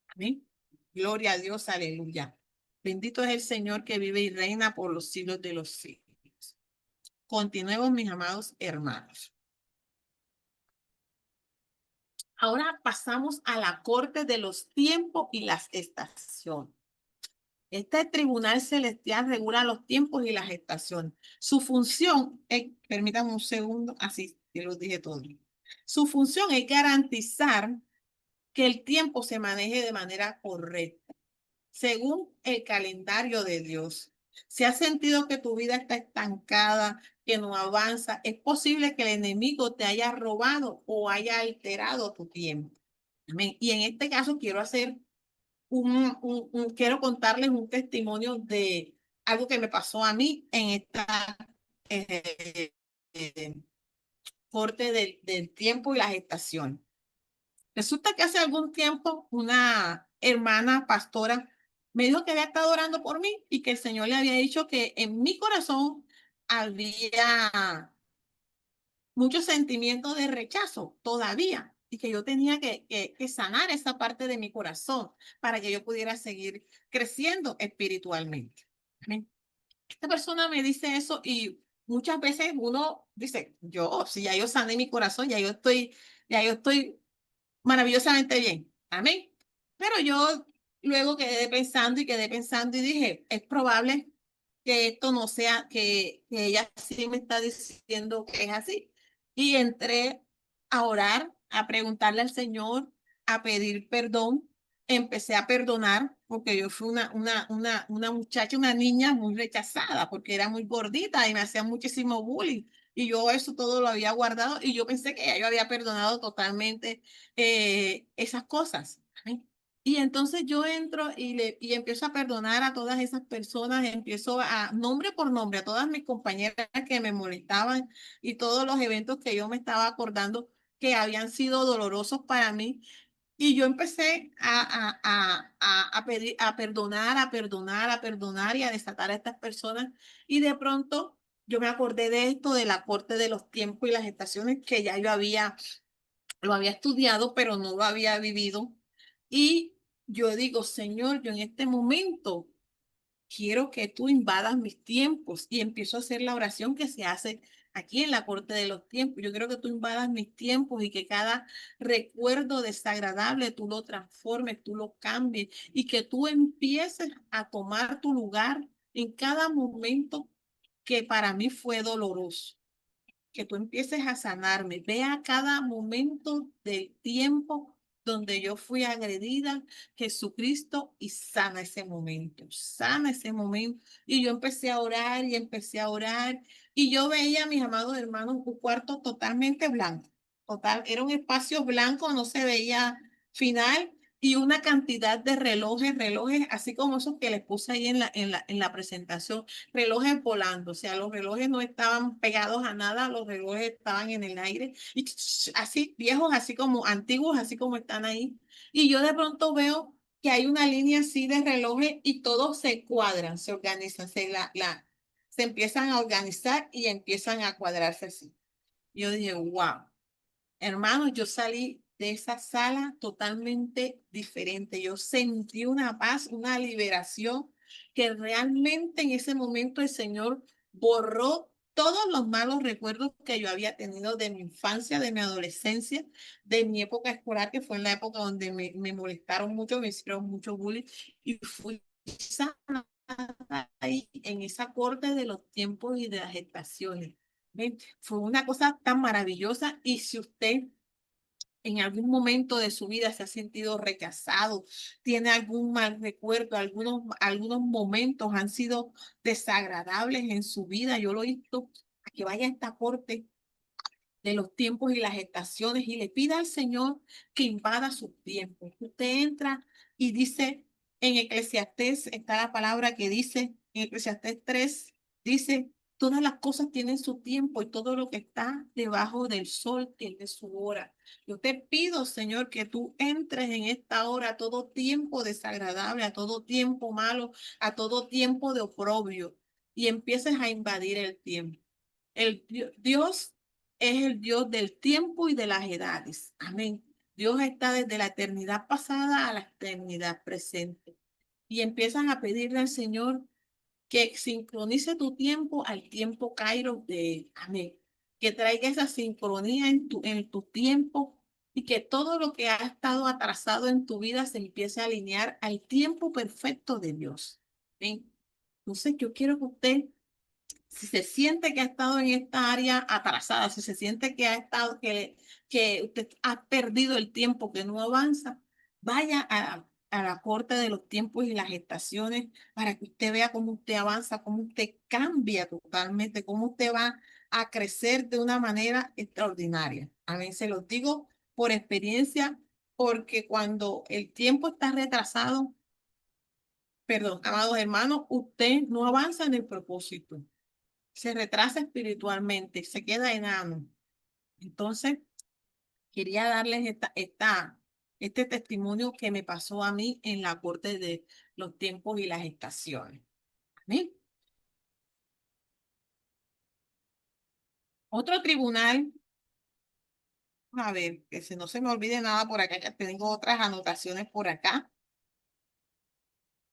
Amén. Gloria a Dios, aleluya. Bendito es el Señor que vive y reina por los siglos de los siglos. Continuemos, mis amados hermanos. Ahora pasamos a la corte de los tiempos y las estaciones. Este tribunal celestial regula los tiempos y las estaciones. Su función es, permítanme un segundo, así que lo dije todo. Su función es garantizar que el tiempo se maneje de manera correcta, según el calendario de Dios. Si has sentido que tu vida está estancada, que no avanza, es posible que el enemigo te haya robado o haya alterado tu tiempo. Amén. Y en este caso quiero hacer quiero contarles un testimonio de algo que me pasó a mí en esta eh, eh, corte del tiempo y las estaciones. Resulta que hace algún tiempo una hermana pastora me dijo que había estado orando por mí y que el Señor le había dicho que en mi corazón había muchos sentimientos de rechazo todavía y que yo tenía que sanar esa parte de mi corazón para que yo pudiera seguir creciendo espiritualmente. Amén. Esta persona me dice eso y muchas veces uno dice, si ya yo sané mi corazón, ya yo estoy maravillosamente bien. Amén. Pero yo luego quedé pensando y dije, es probable que esto no sea, que ella sí me está diciendo que es así. Y entré a orar, a preguntarle al Señor, a pedir perdón. Empecé a perdonar porque yo fui una muchacha, una niña muy rechazada porque era muy gordita y me hacía muchísimo bullying. Y yo eso todo lo había guardado y yo pensé que ya yo había perdonado totalmente esas cosas. Amén. Y entonces yo entro y empiezo a perdonar a todas esas personas, empiezo a, nombre por nombre, a todas mis compañeras que me molestaban y todos los eventos que yo me estaba acordando que habían sido dolorosos para mí. Y yo empecé a pedir, a perdonar, a perdonar, a perdonar y a desatar a estas personas. Y de pronto yo me acordé de esto, de la corte de los tiempos y las estaciones que ya yo lo había estudiado, pero no lo había vivido. Y yo digo, Señor, yo en este momento quiero que tú invadas mis tiempos y empiezo a hacer la oración que se hace aquí en la corte de los tiempos. Yo quiero que tú invadas mis tiempos y que cada recuerdo desagradable tú lo transformes, tú lo cambies y que tú empieces a tomar tu lugar en cada momento que para mí fue doloroso, que tú empieces a sanarme. Vea cada momento del tiempo donde yo fui agredida, Jesucristo, y sana ese momento. Y yo empecé a orar y empecé a orar, y yo veía a mis amados hermanos un cuarto totalmente blanco, total, era un espacio blanco, no se veía final. Y una cantidad de relojes, así como esos que les puse ahí en la presentación, relojes volando, o sea, los relojes no estaban pegados a nada, los relojes estaban en el aire, y así viejos, así como antiguos, así como están ahí. Y yo de pronto veo que hay una línea así de relojes y todos se cuadran, se organizan, se empiezan a organizar y empiezan a cuadrarse así. Yo dije, wow. Hermanos, yo salí de esa sala totalmente diferente. Yo sentí una paz, una liberación, que realmente en ese momento el Señor borró todos los malos recuerdos que yo había tenido de mi infancia, de mi adolescencia, de mi época escolar, que fue en la época donde me molestaron mucho, me hicieron mucho bullying, y fui sana ahí en esa corte de los tiempos y de las estaciones. ¿Ven? Fue una cosa tan maravillosa. Y si usted en algún momento de su vida se ha sentido rechazado, tiene algún mal recuerdo, algunos momentos han sido desagradables en su vida, yo lo invito a que vaya a esta corte de los tiempos y las estaciones y le pida al Señor que invada sus tiempos. Usted entra y dice, en Eclesiastés está la palabra que dice, en Eclesiastés 3 dice, todas las cosas tienen su tiempo y todo lo que está debajo del sol tiene su hora. Yo te pido, Señor, que tú entres en esta hora a todo tiempo desagradable, a todo tiempo malo, a todo tiempo de oprobio, y empieces a invadir el tiempo. Dios es el Dios del tiempo y de las edades. Amén. Dios está desde la eternidad pasada a la eternidad presente. Y empiezan a pedirle al Señor que sincronice tu tiempo al tiempo Kairos de Él. Amén. Que traiga esa sincronía en tu tiempo, y que todo lo que ha estado atrasado en tu vida se empiece a alinear al tiempo perfecto de Dios. Amén. Entonces, yo quiero que usted, si se siente que ha estado en esta área atrasada, si se siente que ha estado, que usted ha perdido el tiempo, que no avanza, vaya a la corte de los tiempos y las estaciones para que usted vea cómo usted avanza, cómo usted cambia totalmente, cómo usted va a crecer de una manera extraordinaria. A mí se los digo por experiencia, porque cuando el tiempo está retrasado, perdón, amados hermanos, usted no avanza en el propósito, se retrasa espiritualmente, se queda enano. Entonces, quería darles este testimonio que me pasó a mí en la corte de los tiempos y las estaciones. Amén. Otro tribunal, a ver, que no se me olvide nada por acá, que tengo otras anotaciones por acá.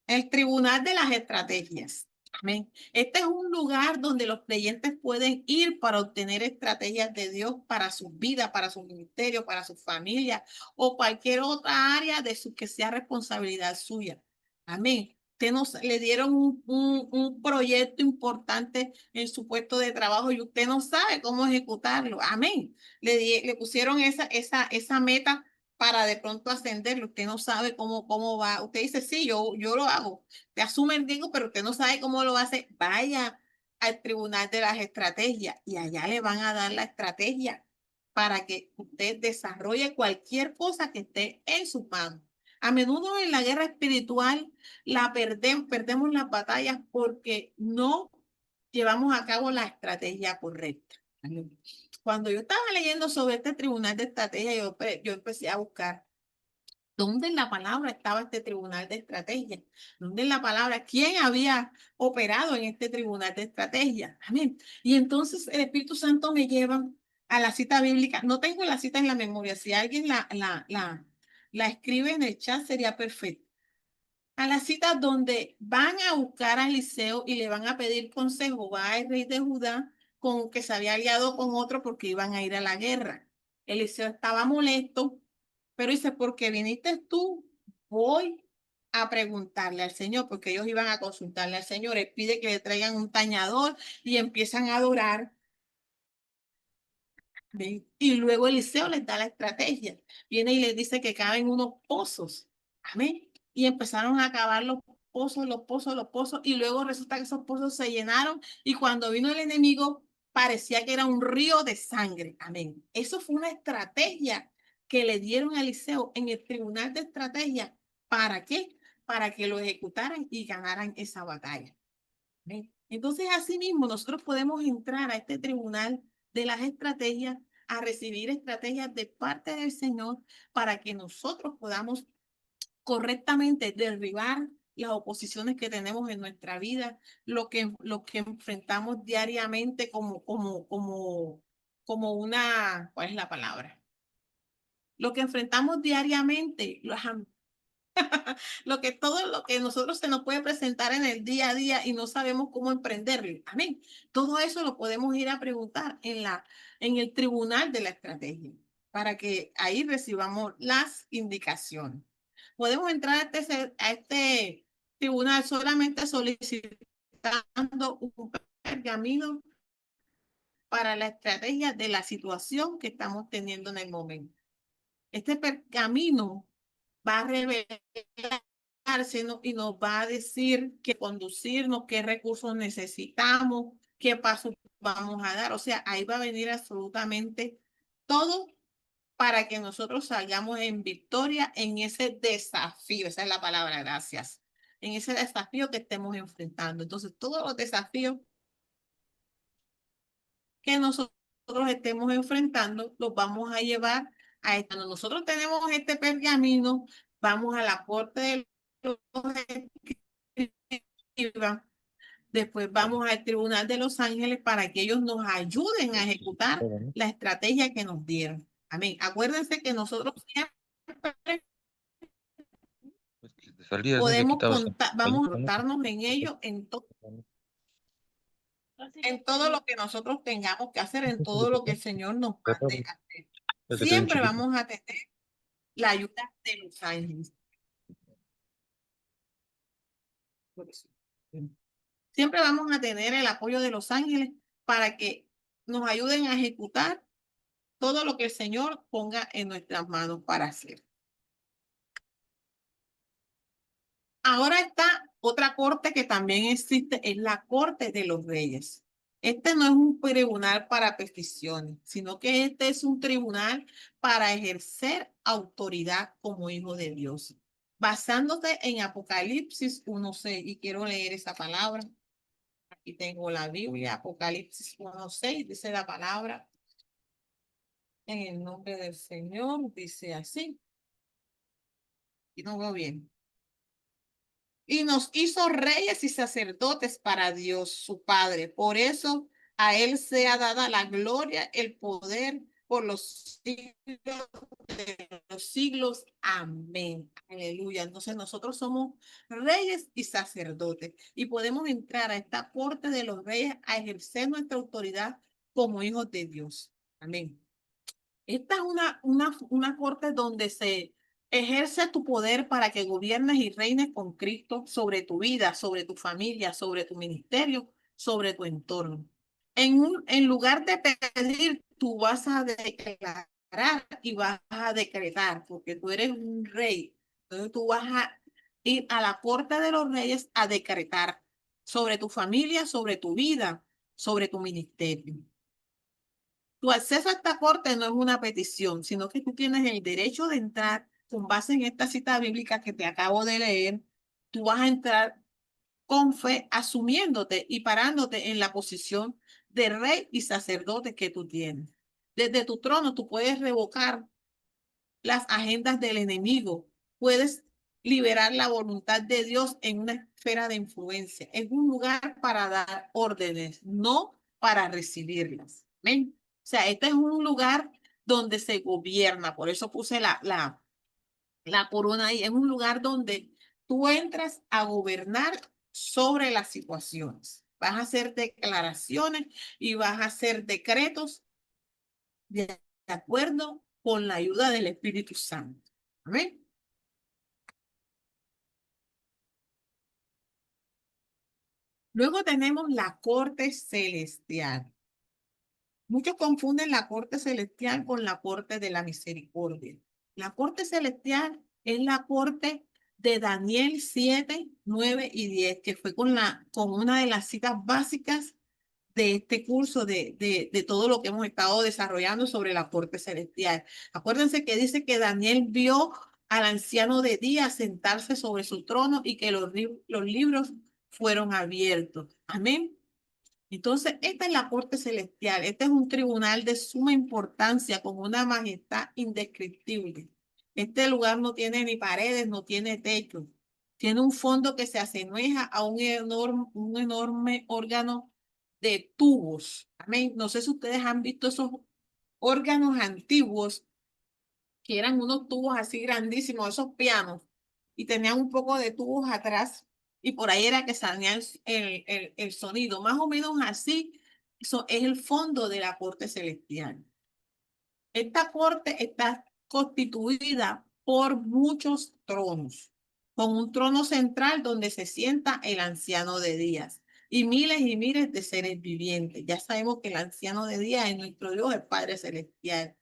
El Tribunal de las Estrategias. Amén. Este es un lugar donde los creyentes pueden ir para obtener estrategias de Dios para su vida, para su ministerio, para su familia o cualquier otra área de su que sea responsabilidad suya. Amén. Usted le dieron un proyecto importante en su puesto de trabajo y usted no sabe cómo ejecutarlo. Amén. Le pusieron esa meta para de pronto ascenderlo. Usted no sabe cómo va. Usted dice, sí, yo lo hago. Te asume el digo, pero usted no sabe cómo lo hace. Vaya al Tribunal de las Estrategias y allá le van a dar la estrategia para que usted desarrolle cualquier cosa que esté en sus manos. A menudo en la guerra espiritual perdemos las batallas porque no llevamos a cabo la estrategia correcta. Cuando yo estaba leyendo sobre este tribunal de estrategia, yo empecé a buscar dónde en la palabra estaba este tribunal de estrategia, dónde en la palabra, quién había operado en este tribunal de estrategia. Amén. Y entonces el Espíritu Santo me lleva a la cita bíblica. No tengo la cita en la memoria. Si alguien la escribe en el chat, sería perfecto. A la cita donde van a buscar a Eliseo y le van a pedir consejo. Va el rey de Judá con que se había aliado con otro porque iban a ir a la guerra. Eliseo estaba molesto, pero dice, porque viniste tú, voy a preguntarle al Señor, porque ellos iban a consultarle al Señor. Él pide que le traigan un tañador y empiezan a adorar. ¿Ven? Y luego Eliseo les da la estrategia. Viene y les dice que caben unos pozos. Amén. Y empezaron a cavar los pozos, los pozos, los pozos. Y luego resulta que esos pozos se llenaron. Y cuando vino el enemigo, parecía que era un río de sangre. Amén. Eso fue una estrategia que le dieron a Eliseo en el tribunal de estrategia. ¿Para qué? Para que lo ejecutaran y ganaran esa batalla. ¿Ven? Entonces, asimismo, nosotros podemos entrar a este tribunal de las estrategias, a recibir estrategias de parte del Señor para que nosotros podamos correctamente derribar las oposiciones que tenemos en nuestra vida, lo que enfrentamos diariamente como una, ¿cuál es la palabra? Lo que enfrentamos diariamente, todo lo que nosotros se nos puede presentar en el día a día y no sabemos cómo emprenderlo. Amén. Todo eso lo podemos ir a preguntar en el tribunal de la estrategia para que ahí recibamos las indicaciones. Podemos entrar a este tribunal solamente solicitando un pergamino para la estrategia de la situación que estamos teniendo en el momento. Este pergamino va a revelarse y nos va a decir qué conducirnos, qué recursos necesitamos, qué pasos vamos a dar. O sea, ahí va a venir absolutamente todo para que nosotros salgamos en victoria en ese desafío. Esa es la palabra, gracias. En ese desafío que estemos enfrentando. Entonces, todos los desafíos que nosotros estemos enfrentando, los vamos a llevar a esto. Cuando nosotros tenemos este pergamino, vamos a la corte de los escribas, después vamos al tribunal de los ángeles para que ellos nos ayuden a ejecutar la estrategia que nos dieron. Amén. Acuérdense que nosotros siempre Pues que te salías, ¿no? Le podemos quitabas contar, vamos a contarnos en ello en todo lo que nosotros tengamos que hacer, en todo lo que el Señor nos mande a hacer. es que estoy bien Siempre chiquito. vamos a tener la ayuda de los ángeles. Siempre vamos a tener el apoyo de los ángeles para que nos ayuden a ejecutar todo lo que el Señor ponga en nuestras manos para hacer. Ahora está otra corte que también existe, es la corte de los reyes. Este no es un tribunal para peticiones, sino que este es un tribunal para ejercer autoridad como hijo de Dios. Basándose en Apocalipsis 1:6, y quiero leer esa palabra. Aquí tengo la Biblia, Apocalipsis 1:6, dice la palabra. En el nombre del Señor, dice así. Y no veo bien. Y nos hizo reyes y sacerdotes para Dios, su Padre. Por eso a Él sea dada la gloria, el poder por los siglos de los siglos. Amén. Aleluya. Entonces nosotros somos reyes y sacerdotes y podemos entrar a esta corte de los reyes a ejercer nuestra autoridad como hijos de Dios. Amén. Esta es una corte donde se ejerce tu poder para que gobiernes y reines con Cristo sobre tu vida, sobre tu familia, sobre tu ministerio, sobre tu entorno. En lugar de pedir, tú vas a declarar y vas a decretar, porque tú eres un rey. Entonces tú vas a ir a la corte de los reyes a decretar sobre tu familia, sobre tu vida, sobre tu ministerio. Tu acceso a esta corte no es una petición, sino que tú tienes el derecho de entrar con base en esta cita bíblica que te acabo de leer. Tú vas a entrar con fe, asumiéndote y parándote en la posición de rey y sacerdote que tú tienes. Desde tu trono tú puedes revocar las agendas del enemigo, puedes liberar la voluntad de Dios en una esfera de influencia. Es un lugar para dar órdenes, no para recibirlas. ¿Ven? O sea, este es un lugar donde se gobierna, por eso puse la corona ahí, es un lugar donde tú entras a gobernar sobre las situaciones. Vas a hacer declaraciones y vas a hacer decretos de acuerdo con la ayuda del Espíritu Santo. Amén. Luego tenemos la corte celestial. Muchos confunden la corte celestial con la corte de la misericordia. La corte celestial es la corte de Daniel 7, 9 y 10, que fue con una de las citas básicas de este curso de todo lo que hemos estado desarrollando sobre la corte celestial. Acuérdense que dice que Daniel vio al anciano de día sentarse sobre su trono y que los libros fueron abiertos. Amén. Entonces, esta es la corte celestial. Este es un tribunal de suma importancia con una majestad indescriptible. Este lugar no tiene ni paredes, no tiene techo. Tiene un fondo que se asemeja a un enorme órgano de tubos. Amén. No sé si ustedes han visto esos órganos antiguos que eran unos tubos así grandísimos, esos pianos, y tenían un poco de tubos atrás, y por ahí era que salía el sonido. Más o menos así, eso es el fondo de la corte celestial. Esta corte está constituida por muchos tronos, con un trono central donde se sienta el anciano de días y miles de seres vivientes. Ya sabemos que el anciano de días es nuestro Dios, el Padre Celestial.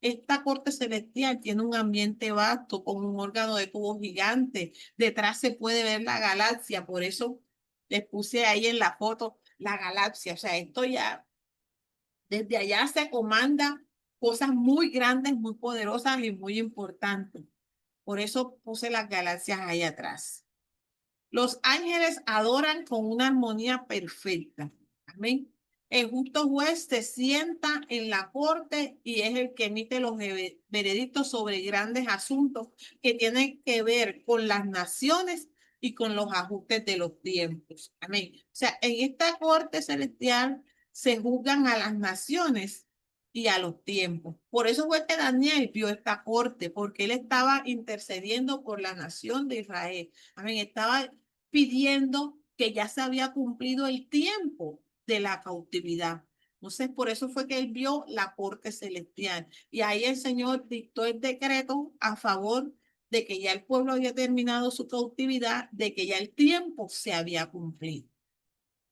Esta corte celestial tiene un ambiente vasto con un órgano de tubo gigante. Detrás se puede ver la galaxia, por eso les puse ahí en la foto la galaxia. O sea, esto ya desde allá se comanda cosas muy grandes, muy poderosas y muy importantes. Por eso puse las galaxias ahí atrás. Los ángeles adoran con una armonía perfecta. Amén. El justo juez se sienta en la corte y es el que emite los veredictos sobre grandes asuntos que tienen que ver con las naciones y con los ajustes de los tiempos. Amén. O sea, en esta corte celestial se juzgan a las naciones y a los tiempos. Por eso fue que Daniel vio esta corte, porque él estaba intercediendo por la nación de Israel. Amén. Estaba pidiendo que ya se había cumplido el tiempo de la cautividad. Entonces, por eso fue que él vio la corte celestial. Y ahí el Señor dictó el decreto a favor de que ya el pueblo había terminado su cautividad, de que ya el tiempo se había cumplido.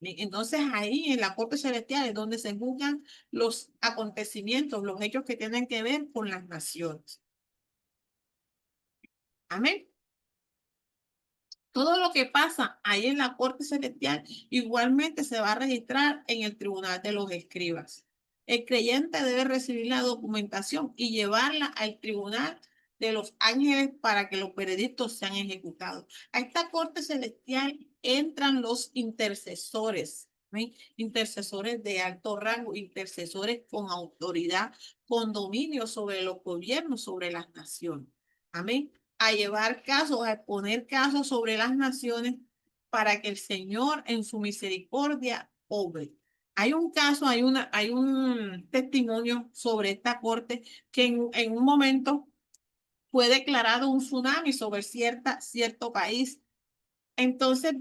Entonces ahí en la corte celestial es donde se juzgan los acontecimientos, los hechos que tienen que ver con las naciones. Amén. Todo lo que pasa ahí en la corte celestial igualmente se va a registrar en el tribunal de los escribas. El creyente debe recibir la documentación y llevarla al tribunal de los ángeles para que los veredictos sean ejecutados. A esta corte celestial entran los intercesores, ¿sí? Intercesores de alto rango, intercesores con autoridad, con dominio sobre los gobiernos, sobre las naciones. Amén. A llevar casos, a exponer casos sobre las naciones para que el Señor en su misericordia obre. Hay un caso, hay un testimonio sobre esta corte que en un momento fue declarado un tsunami sobre cierto país. Entonces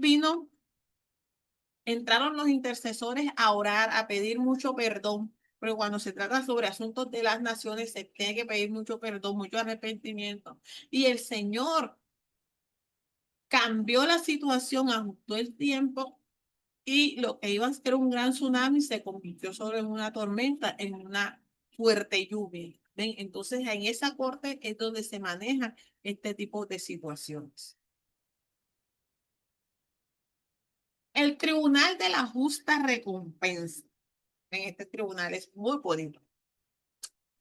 entraron los intercesores a orar, a pedir mucho perdón, pero cuando se trata sobre asuntos de las naciones se tiene que pedir mucho perdón, mucho arrepentimiento. Y el Señor cambió la situación, ajustó el tiempo y lo que iba a ser un gran tsunami se convirtió sobre una tormenta, en una fuerte lluvia. ¿Ven? Entonces, en esa corte es donde se maneja este tipo de situaciones. El Tribunal de la Justa Recompensa. En este tribunal es muy bonito.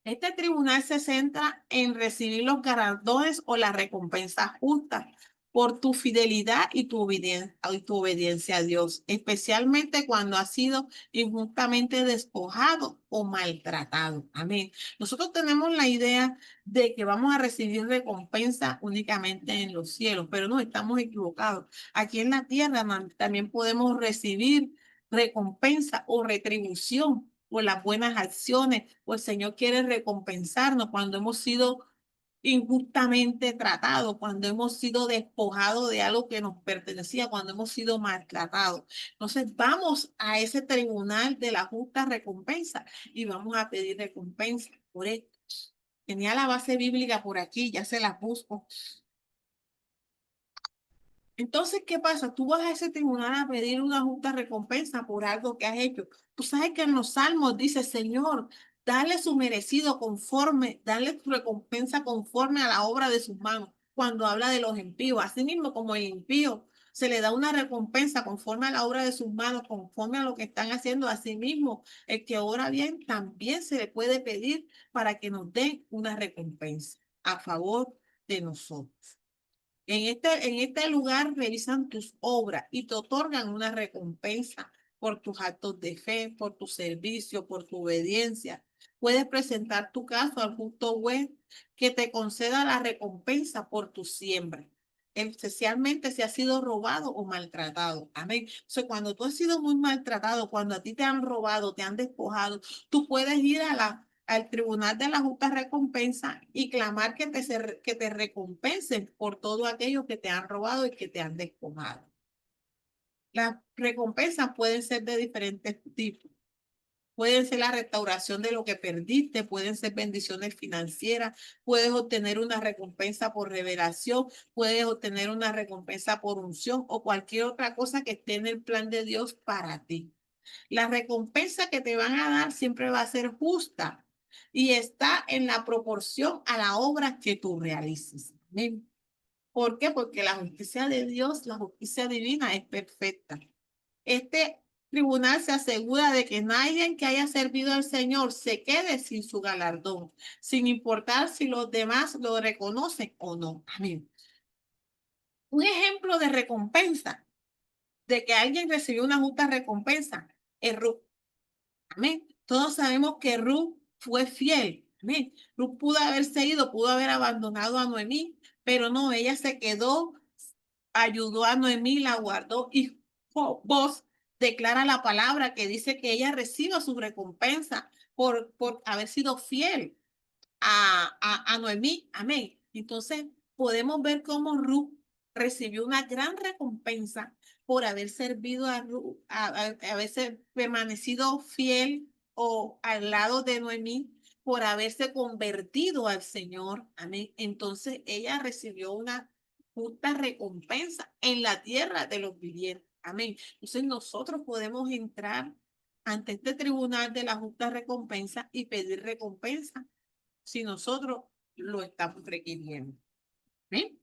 Este tribunal se centra en recibir los galardones o las recompensas justas por tu fidelidad y tu obediencia a Dios, especialmente cuando has sido injustamente despojado o maltratado. Amén. Nosotros tenemos la idea de que vamos a recibir recompensa únicamente en los cielos, pero no, estamos equivocados. Aquí en la tierra también podemos recibir recompensa o retribución por las buenas acciones, o el Señor quiere recompensarnos cuando hemos sido injustamente tratados, cuando hemos sido despojados de algo que nos pertenecía, cuando hemos sido maltratados. Entonces vamos a ese tribunal de la justa recompensa y vamos a pedir recompensa por esto. Tenía la base bíblica por aquí, ya se la busco. Entonces, ¿qué pasa? Tú vas a ese tribunal a pedir una justa recompensa por algo que has hecho. Tú sabes que en los salmos dice, Señor, dale su merecido conforme, dale su recompensa conforme a la obra de sus manos. Cuando habla de los impíos, así mismo como el impío se le da una recompensa conforme a la obra de sus manos, conforme a lo que están haciendo, así mismo el que obra bien también se le puede pedir para que nos den una recompensa a favor de nosotros. En este lugar revisan tus obras y te otorgan una recompensa por tus actos de fe, por tu servicio, por tu obediencia. Puedes presentar tu caso al justo juez que te conceda la recompensa por tu siembra, especialmente si has sido robado o maltratado. Amén. O sea, cuando tú has sido muy maltratado, cuando a ti te han robado, te han despojado, tú puedes ir al tribunal de la justa recompensa y clamar que te recompensen por todo aquello que te han robado y que te han despojado. Las recompensas pueden ser de diferentes tipos. Pueden ser la restauración de lo que perdiste, pueden ser bendiciones financieras, puedes obtener una recompensa por revelación, puedes obtener una recompensa por unción o cualquier otra cosa que esté en el plan de Dios para ti. La recompensa que te van a dar siempre va a ser justa y está en la proporción a la obra que tú realices. Amén. ¿Por qué? Porque la justicia de Dios, la justicia divina es perfecta. Este tribunal se asegura de que nadie que haya servido al Señor se quede sin su galardón, sin importar si los demás lo reconocen o no. Amén. Un ejemplo de recompensa, de que alguien recibió una justa recompensa, es Ruth. Amén. Todos sabemos que Ruth fue fiel. Amén. Ruth pudo haberse ido, pudo haber abandonado a Noemí, pero no, ella se quedó, ayudó a Noemí, la guardó y vos declara la palabra que dice que ella reciba su recompensa por haber sido fiel a Noemí. Amén. Entonces podemos ver cómo Ruth recibió una gran recompensa por haber servido a haberse permanecido fiel o al lado de Noemí, por haberse convertido al Señor. Amén. Entonces ella recibió una justa recompensa en la tierra de los vivientes. Amén. Entonces nosotros podemos entrar ante este tribunal de la justa recompensa y pedir recompensa si nosotros lo estamos requiriendo. ¿Sí?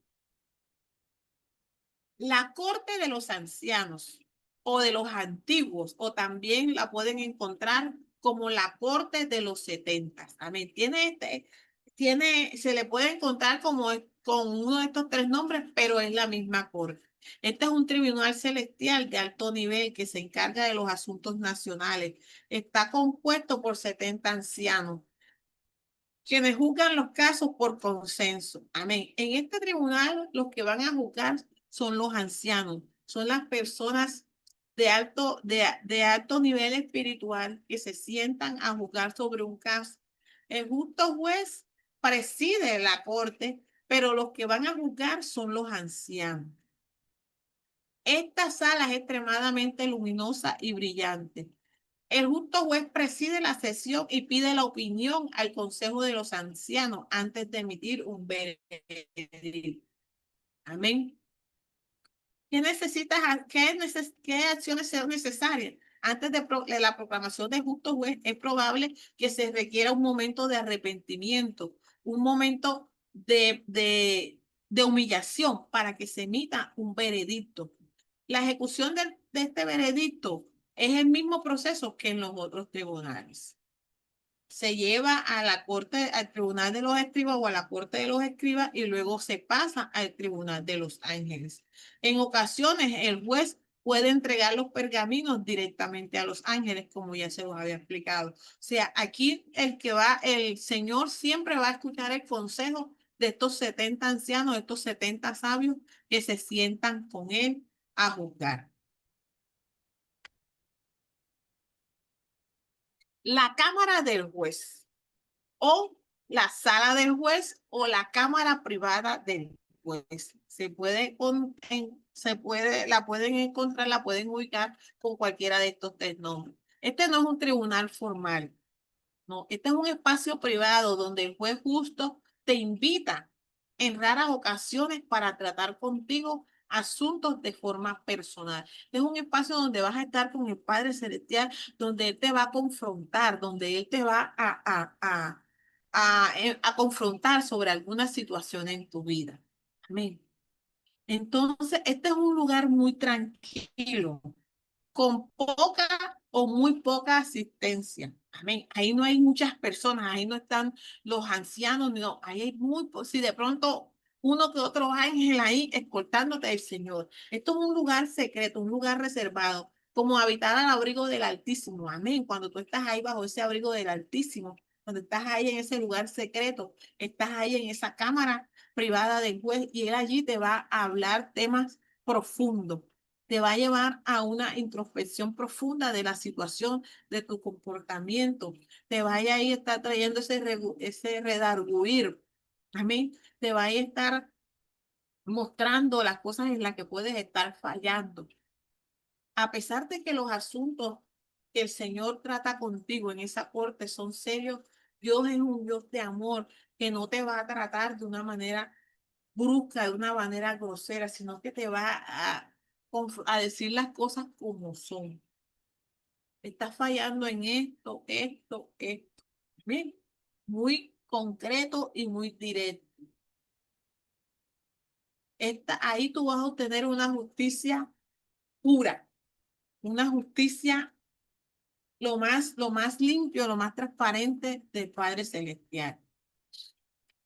La corte de los ancianos o de los antiguos, o también la pueden encontrar como la corte de los 70. Amén. Se le puede encontrar como con uno de estos tres nombres, pero es la misma corte. Este es un tribunal celestial de alto nivel que se encarga de los asuntos nacionales. Está compuesto por 70 ancianos quienes juzgan los casos por consenso. Amén. En este tribunal, los que van a juzgar son los ancianos, son las personas de alto nivel espiritual que se sientan a juzgar sobre un caso. El justo juez preside la corte, pero los que van a juzgar son los ancianos. Esta sala es extremadamente luminosa y brillante. El justo juez preside la sesión y pide la opinión al Consejo de los Ancianos antes de emitir un veredicto. Amén. ¿Qué acciones son necesarias? Antes de la proclamación del justo juez, es probable que se requiera un momento de arrepentimiento, un momento de humillación para que se emita un veredicto. La ejecución de este veredicto es el mismo proceso que en los otros tribunales. Se lleva a la corte, al tribunal de los escribas o a la corte de los escribas y luego se pasa al tribunal de los ángeles. En ocasiones el juez puede entregar los pergaminos directamente a los ángeles, como ya se los había explicado. O sea, aquí el Señor siempre va a escuchar el consejo de estos 70 ancianos, de estos 70 sabios que se sientan con él a juzgar. La cámara del juez o la sala del juez o la cámara privada del juez. La pueden encontrar, la pueden ubicar con cualquiera de estos tres nombres. Este no es un tribunal formal, no, este es un espacio privado donde el juez justo te invita en raras ocasiones para tratar contigo asuntos de forma personal. Es un espacio donde vas a estar con el Padre Celestial, donde Él te va a confrontar, donde Él te va a confrontar sobre alguna situación en tu vida. Amén. Entonces, este es un lugar muy tranquilo con poca o muy poca asistencia. Amén. Ahí no hay muchas personas, ahí no están los ancianos, no, ahí hay si de pronto uno que otro ángel ahí escoltándote del Señor. Esto es un lugar secreto, un lugar reservado, como habitar al abrigo del Altísimo. Amén. Cuando tú estás ahí bajo ese abrigo del Altísimo, cuando estás ahí en ese lugar secreto, estás ahí en esa cámara privada del juez y él allí te va a hablar temas profundos, te va a llevar a una introspección profunda de la situación, de tu comportamiento. Te vaya a ir estar trayendo ese redarguir. Amén. Te va a estar mostrando las cosas en las que puedes estar fallando. A pesar de que los asuntos que el Señor trata contigo en esa corte son serios, Dios es un Dios de amor que no te va a tratar de una manera brusca, de una manera grosera, sino que te va a decir las cosas como son. Estás fallando en esto. Bien, muy concreto y muy directo. Ahí tú vas a obtener una justicia pura, una justicia lo más limpio, lo más transparente del Padre Celestial.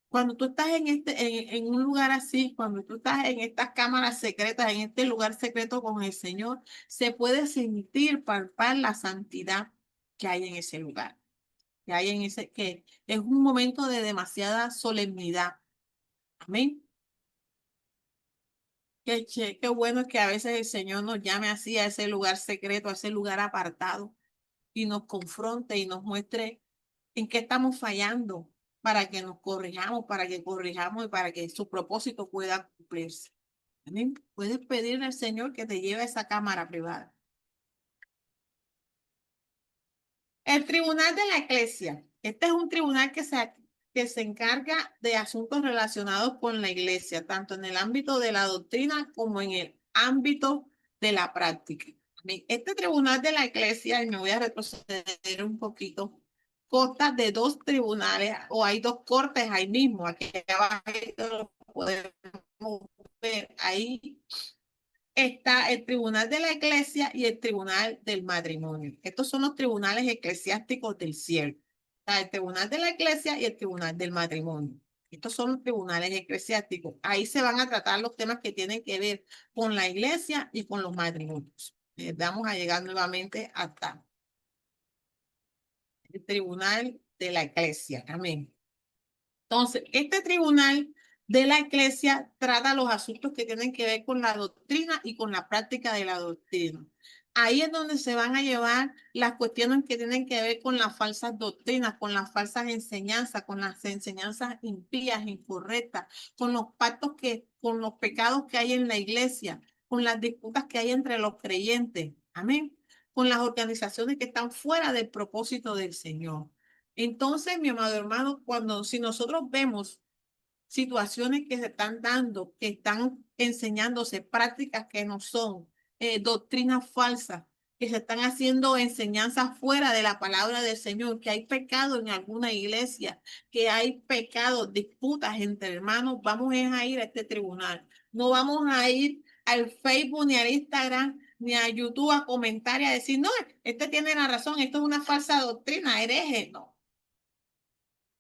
Cuando tú estás en un lugar así, cuando tú estás en estas cámaras secretas, en este lugar secreto con el Señor, se puede sentir, palpar la santidad que hay en ese lugar, que es un momento de demasiada solemnidad. Amén. Qué bueno es que a veces el Señor nos llame así a ese lugar secreto, a ese lugar apartado y nos confronte y nos muestre en qué estamos fallando para que nos corrijamos, para que corrijamos y para que su propósito pueda cumplirse. Amén. Puedes pedirle al Señor que te lleve a esa cámara privada. El tribunal de la iglesia. Este es un tribunal que se encarga de asuntos relacionados con la iglesia, tanto en el ámbito de la doctrina como en el ámbito de la práctica. Este tribunal de la iglesia, y me voy a retroceder un poquito, consta de dos tribunales, o hay dos cortes ahí mismo, aquí abajo lo podemos ver ahí está el Tribunal de la Iglesia y el Tribunal del Matrimonio. Estos son los tribunales eclesiásticos del cielo. Está el Tribunal de la Iglesia y el Tribunal del Matrimonio. Estos son los tribunales eclesiásticos. Ahí se van a tratar los temas que tienen que ver con la iglesia y con los matrimonios. Vamos a llegar nuevamente hasta el Tribunal de la Iglesia. Amén. Entonces, este tribunal de la iglesia trata los asuntos que tienen que ver con la doctrina y con la práctica de la doctrina. Ahí es donde se van a llevar las cuestiones que tienen que ver con las falsas doctrinas, con las falsas enseñanzas, con las enseñanzas impías, incorrectas, con los pactos con los pecados que hay en la iglesia, con las disputas que hay entre los creyentes. Amén. Con las organizaciones que están fuera del propósito del Señor. Entonces, mi amado hermano, si nosotros vemos situaciones que se están dando, que están enseñándose prácticas que no son, doctrinas falsas, que se están haciendo enseñanzas fuera de la palabra del Señor, que hay pecado en alguna iglesia, que hay pecado, disputas entre hermanos, vamos a ir a este tribunal. No vamos a ir al Facebook ni al Instagram ni a YouTube a comentar y a decir, no, este tiene la razón, esto es una falsa doctrina, hereje. No,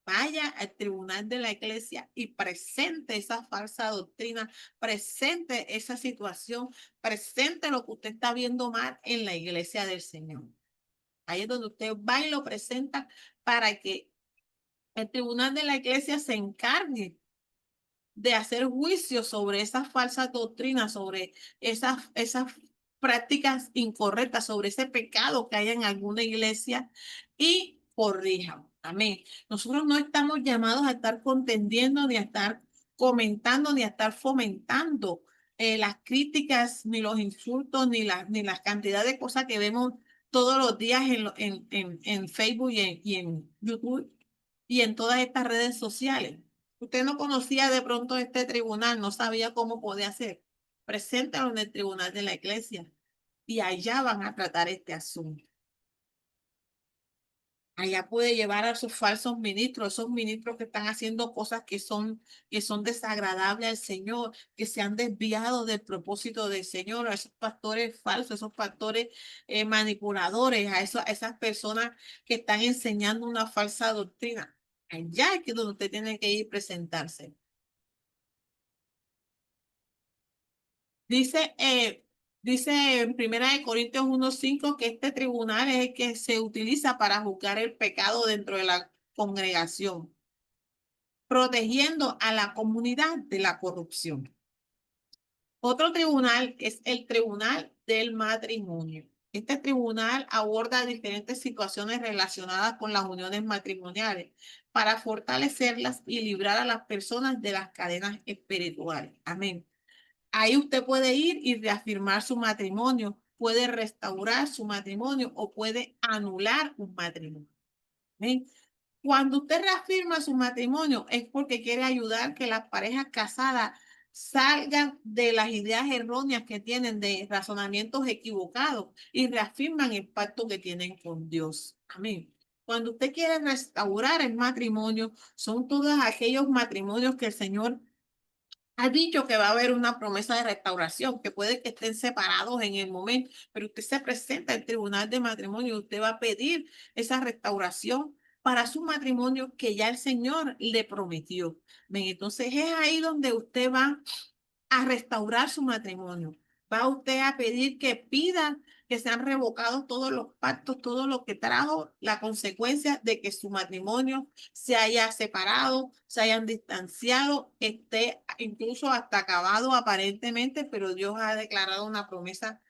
vaya al tribunal de la iglesia y presente esa falsa doctrina, presente esa situación, presente lo que usted está viendo mal en la iglesia del Señor. Ahí es donde usted va y lo presenta para que el tribunal de la iglesia se encargue de hacer juicio sobre esas falsas doctrinas, sobre esas prácticas incorrectas, sobre ese pecado que hay en alguna iglesia y corrijan. Amén. Nosotros no estamos llamados a estar contendiendo, ni a estar comentando, ni a estar fomentando las críticas, ni los insultos, ni la cantidad de cosas que vemos todos los días en Facebook y en YouTube y en todas estas redes sociales. Usted no conocía de pronto este tribunal, no sabía cómo podía hacer. Preséntalo en el tribunal de la iglesia y allá van a tratar este asunto. Allá puede llevar a sus falsos ministros, esos ministros que están haciendo cosas que son desagradables al Señor, que se han desviado del propósito del Señor, a esos pastores falsos, esos pastores manipuladores, a esas personas que están enseñando una falsa doctrina. Allá es que donde usted tiene que ir a presentarse. Dice, dice en Primera de Corintios 1:5 que este tribunal es el que se utiliza para juzgar el pecado dentro de la congregación, protegiendo a la comunidad de la corrupción. Otro tribunal es el Tribunal del Matrimonio. Este tribunal aborda diferentes situaciones relacionadas con las uniones matrimoniales para fortalecerlas y librar a las personas de las cadenas espirituales. Amén. Ahí usted puede ir y reafirmar su matrimonio, puede restaurar su matrimonio o puede anular un matrimonio. ¿Ven? Cuando usted reafirma su matrimonio es porque quiere ayudar que las parejas casadas salgan de las ideas erróneas que tienen, de razonamientos equivocados y reafirman el pacto que tienen con Dios. Amén. Cuando usted quiere restaurar el matrimonio, son todos aquellos matrimonios que el Señor ha dicho que va a haber una promesa de restauración, que puede que estén separados en el momento, pero usted se presenta al tribunal de matrimonio y usted va a pedir esa restauración para su matrimonio que ya el Señor le prometió. Ven, entonces es ahí donde usted va a restaurar su matrimonio. Va usted a pedir que pida que sean revocados todos los pactos, todo lo que trajo la consecuencia de que su matrimonio se haya separado, se hayan distanciado, esté incluso hasta acabado aparentemente, pero Dios ha declarado una promesa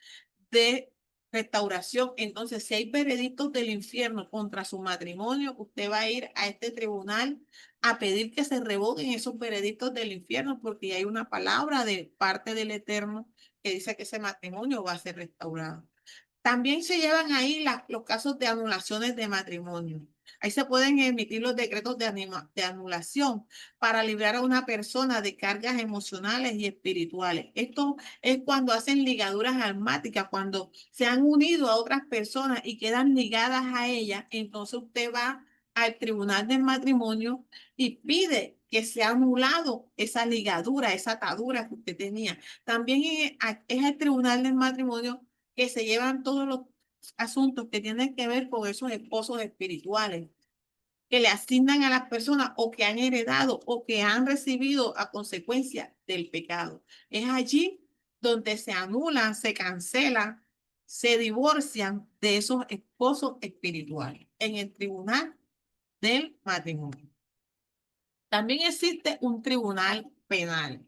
de restauración. Entonces, si hay veredictos del infierno contra su matrimonio, usted va a ir a este tribunal a pedir que se revoquen esos veredictos del infierno, porque hay una palabra de parte del Eterno que dice que ese matrimonio va a ser restaurado. También se llevan ahí los casos de anulaciones de matrimonio. Ahí se pueden emitir los decretos de anulación para librar a una persona de cargas emocionales y espirituales. Esto es cuando hacen ligaduras almáticas, cuando se han unido a otras personas y quedan ligadas a ellas. Entonces usted va al tribunal del matrimonio y pide que sea anulado esa ligadura, esa atadura que usted tenía. También es el tribunal del matrimonio que se llevan todos los asuntos que tienen que ver con esos esposos espirituales que le asignan a las personas o que han heredado o que han recibido a consecuencia del pecado. Es allí donde se anulan, se cancelan, se divorcian de esos esposos espirituales en el tribunal del matrimonio. También existe un tribunal penal,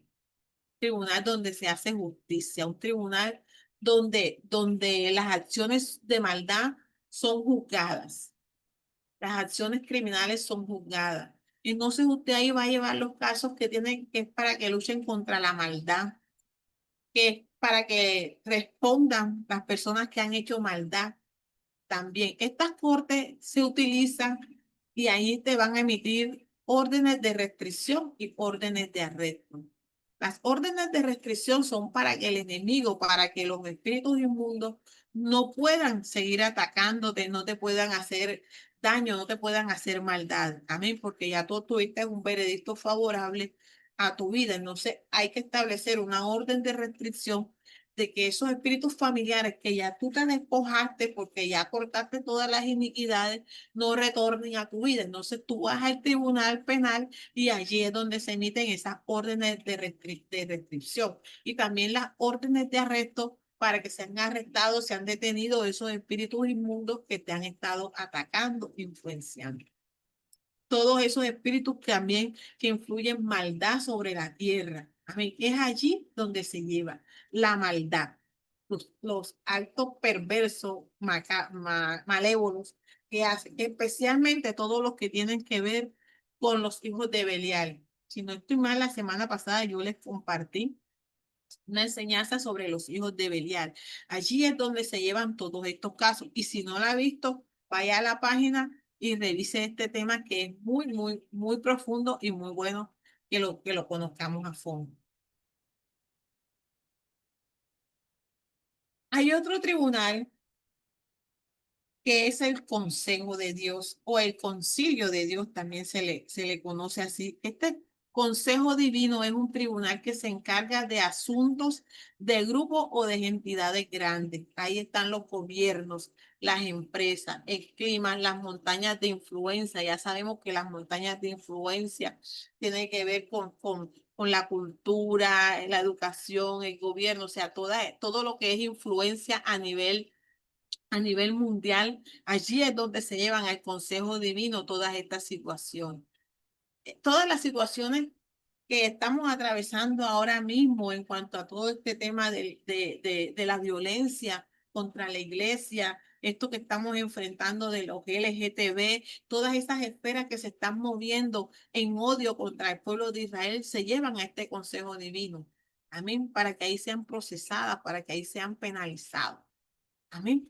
tribunal donde se hace justicia, un tribunal donde las acciones de maldad son juzgadas, las acciones criminales son juzgadas. Entonces usted ahí va a llevar los casos que tienen, que es para que luchen contra la maldad, que es para que respondan las personas que han hecho maldad también. Estas cortes se utilizan y ahí te van a emitir órdenes de restricción y órdenes de arresto. Las órdenes de restricción son para que el enemigo, para que los espíritus inmundos no puedan seguir atacándote, no te puedan hacer daño, no te puedan hacer maldad. Amén, porque ya tú tuviste un veredicto favorable a tu vida. Entonces hay que establecer una orden de restricción de que esos espíritus familiares que ya tú te despojaste porque ya cortaste todas las iniquidades, no retornen a tu vida. Entonces tú vas al tribunal penal y allí es donde se emiten esas órdenes de restricción y también las órdenes de arresto para que sean arrestados, sean detenidos esos espíritus inmundos que te han estado atacando, influenciando. Todos esos espíritus también que influyen maldad sobre la tierra. Amén. Es allí donde se lleva la maldad, los actos perversos, malévolos que hace, especialmente todos los que tienen que ver con los hijos de Belial. Si no estoy mal, la semana pasada yo les compartí una enseñanza sobre los hijos de Belial. Allí es donde se llevan todos estos casos. Y si no la ha visto, vaya a la página y revise este tema que es muy, muy, muy profundo y muy bueno que lo conozcamos a fondo. Hay otro tribunal que es el Consejo de Dios o el Concilio de Dios, también se le conoce así. Este Consejo Divino es un tribunal que se encarga de asuntos de grupos o de entidades grandes. Ahí están los gobiernos, las empresas, el clima, las montañas de influencia. Ya sabemos que las montañas de influencia tienen que ver con la cultura, la educación, el gobierno, o sea, todo lo que es influencia a nivel mundial. Allí es donde se llevan al Consejo Divino todas estas situaciones. Todas las situaciones que estamos atravesando ahora mismo en cuanto a todo este tema de la violencia contra la iglesia, esto que estamos enfrentando de los LGTB, todas esas esferas que se están moviendo en odio contra el pueblo de Israel, se llevan a este Consejo Divino. Amén, para que ahí sean procesadas, para que ahí sean penalizados. Amén.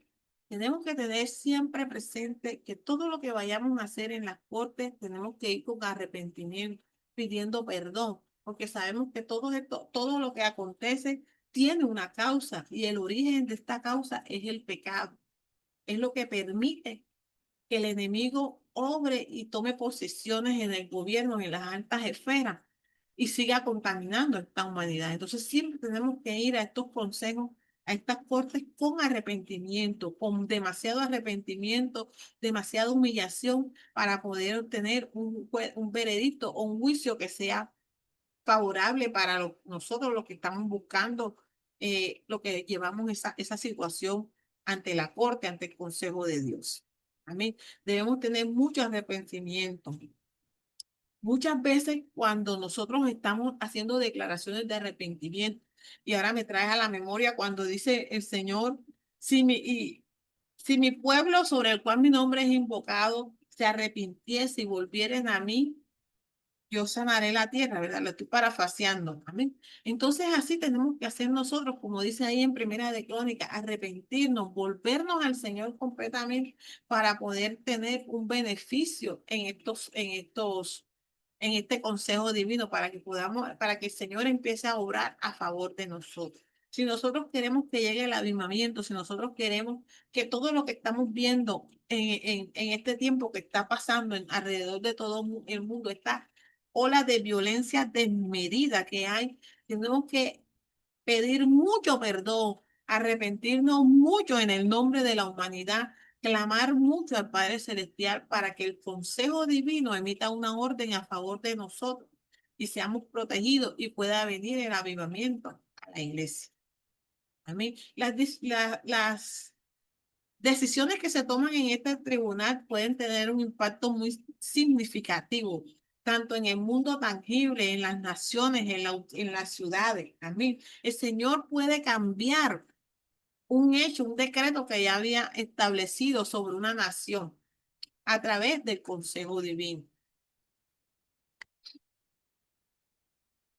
Tenemos que tener siempre presente que todo lo que vayamos a hacer en las cortes tenemos que ir con arrepentimiento, pidiendo perdón, porque sabemos que todo lo que acontece tiene una causa y el origen de esta causa es el pecado. Es lo que permite que el enemigo obre y tome posiciones en el gobierno, en las altas esferas y siga contaminando esta humanidad. Entonces siempre tenemos que ir a estos consejos, a estas cortes con arrepentimiento, con demasiado arrepentimiento, demasiada humillación para poder obtener un veredicto o un juicio que sea favorable para nosotros los que estamos buscando, lo que llevamos esa situación ante la corte, ante el consejo de Dios. Amén. Debemos tener mucho arrepentimiento. Muchas veces cuando nosotros estamos haciendo declaraciones de arrepentimiento, y ahora me trae a la memoria cuando dice el Señor, si mi pueblo sobre el cual mi nombre es invocado se arrepintiese y volvieren a mí, yo sanaré la tierra, ¿verdad? Lo estoy parafaseando. Amén. Entonces así tenemos que hacer nosotros, como dice ahí en Primera de Crónica, arrepentirnos, volvernos al Señor completamente para poder tener un beneficio en este consejo divino, para que podamos, para que el Señor empiece a obrar a favor de nosotros. Si nosotros queremos que llegue el avivamiento, si nosotros queremos que todo lo que estamos viendo en este tiempo que está pasando alrededor de todo el mundo, esta ola de violencia desmedida que hay, tenemos que pedir mucho perdón, arrepentirnos mucho en el nombre de la humanidad, clamar mucho al Padre Celestial para que el Consejo Divino emita una orden a favor de nosotros y seamos protegidos y pueda venir el avivamiento a la iglesia. Amén. Las decisiones que se toman en este tribunal pueden tener un impacto muy significativo, tanto en el mundo tangible, en las naciones, en las ciudades. Amén. El Señor puede cambiar un hecho, un decreto que ya había establecido sobre una nación a través del Consejo Divino.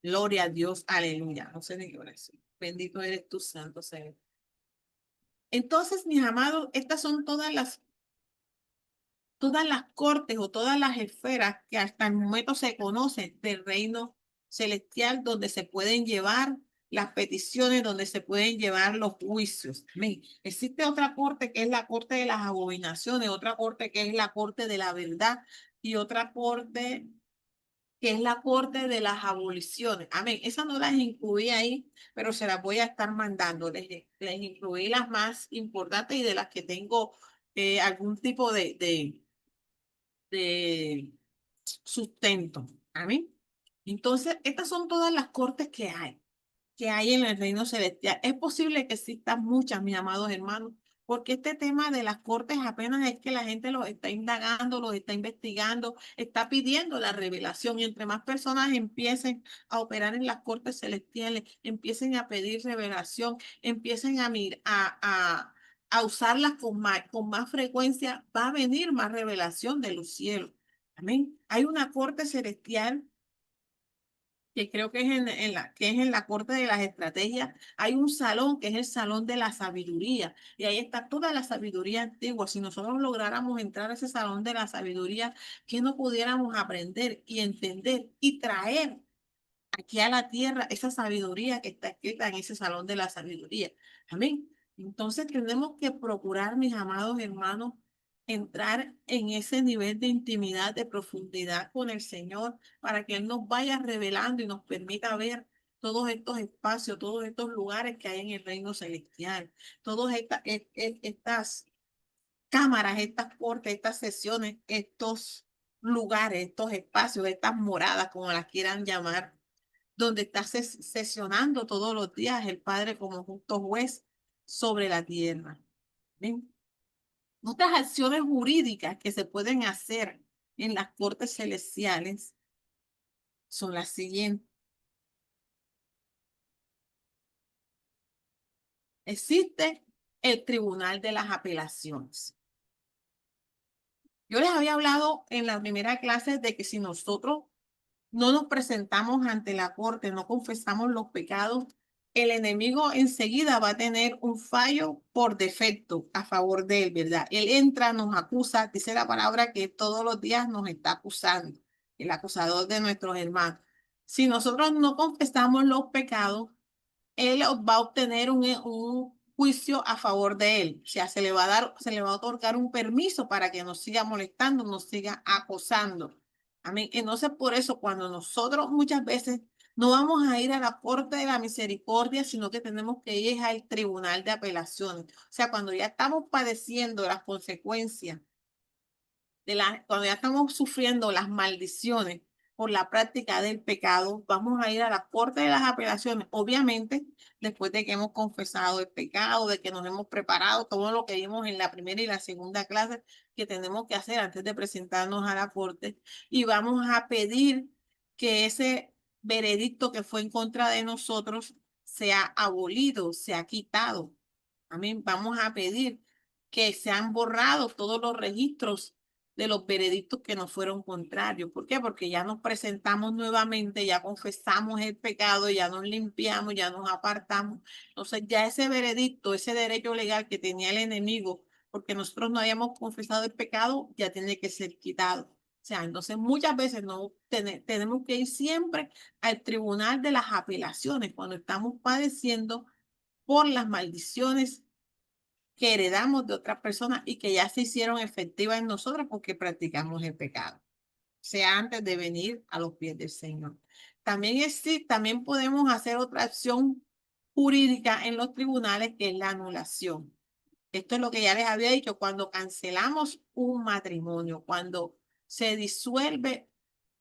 Gloria a Dios, aleluya. No sé ni qué decir. Bendito eres tú, Santo Señor. Entonces, mis amados, estas son todas las cortes o todas las esferas que hasta el momento se conocen del reino celestial, donde se pueden llevar las peticiones, donde se pueden llevar los juicios. Amén. Existe otra corte que es la corte de las abominaciones, otra corte que es la corte de la verdad y otra corte que es la corte de las aboliciones. Amén. Esas no las incluí ahí, pero se las voy a estar mandando. Les incluí las más importantes y de las que tengo algún tipo de sustento. Amén. Entonces, estas son todas las cortes que hay en el reino celestial. Es posible que existan muchas, mis amados hermanos, porque este tema de las cortes apenas es que la gente los está indagando, los está investigando, está pidiendo la revelación y entre más personas empiecen a operar en las cortes celestiales, empiecen a pedir revelación, empiecen a usarlas con más frecuencia, va a venir más revelación de los cielos. Amén. Hay una corte celestial que creo que es que es en la corte de las estrategias. Hay un salón que es el salón de la sabiduría y ahí está toda la sabiduría antigua. Si nosotros lográramos entrar a ese salón de la sabiduría, que no pudiéramos aprender y entender y traer aquí a la tierra esa sabiduría que está escrita en ese salón de la sabiduría. Amén. Entonces tenemos que procurar, mis amados hermanos, entrar en ese nivel de intimidad, de profundidad con el Señor, para que Él nos vaya revelando y nos permita ver todos estos espacios, todos estos lugares que hay en el reino celestial, todas estas cámaras, estas cortes, estas sesiones, estos lugares, estos espacios, estas moradas, como las quieran llamar, donde está sesionando todos los días el Padre como justo juez sobre la tierra. ¿Ven? Otras acciones jurídicas que se pueden hacer en las cortes celestiales son las siguientes. Existe el Tribunal de las Apelaciones. Yo les había hablado en la primera clase de que si nosotros no nos presentamos ante la corte, no confesamos los pecados, el enemigo enseguida va a tener un fallo por defecto a favor de él, ¿verdad? Él entra, nos acusa, dice la palabra que todos los días nos está acusando, el acusador de nuestros hermanos. Si nosotros no confesamos los pecados, él va a obtener un juicio a favor de él. O sea, se le va a otorgar un permiso para que nos siga molestando, nos siga acosando. Amén. Entonces, por eso, cuando nosotros muchas veces no vamos a ir a la corte de la misericordia, sino que tenemos que ir al tribunal de apelaciones. O sea, cuando ya estamos padeciendo las consecuencias cuando ya estamos sufriendo las maldiciones por la práctica del pecado, vamos a ir a la corte de las apelaciones, obviamente, después de que hemos confesado el pecado, de que nos hemos preparado, todo lo que vimos en la primera y la segunda clase que tenemos que hacer antes de presentarnos a la corte, y vamos a pedir que ese veredicto que fue en contra de nosotros sea abolido, sea quitado. Amén. Vamos a pedir que sean borrados todos los registros de los veredictos que nos fueron contrarios. ¿Por qué? Porque ya nos presentamos nuevamente, ya confesamos el pecado, ya nos limpiamos, ya nos apartamos. Entonces ya ese veredicto, ese derecho legal que tenía el enemigo, porque nosotros no habíamos confesado el pecado, ya tiene que ser quitado. O sea, entonces muchas veces no tenemos que ir siempre al tribunal de las apelaciones cuando estamos padeciendo por las maldiciones que heredamos de otras personas y que ya se hicieron efectivas en nosotros porque practicamos el pecado, sea antes de venir a los pies del Señor. También podemos hacer otra acción jurídica en los tribunales, que es la anulación. Esto es lo que ya les había dicho, cuando cancelamos un matrimonio, cuando se disuelve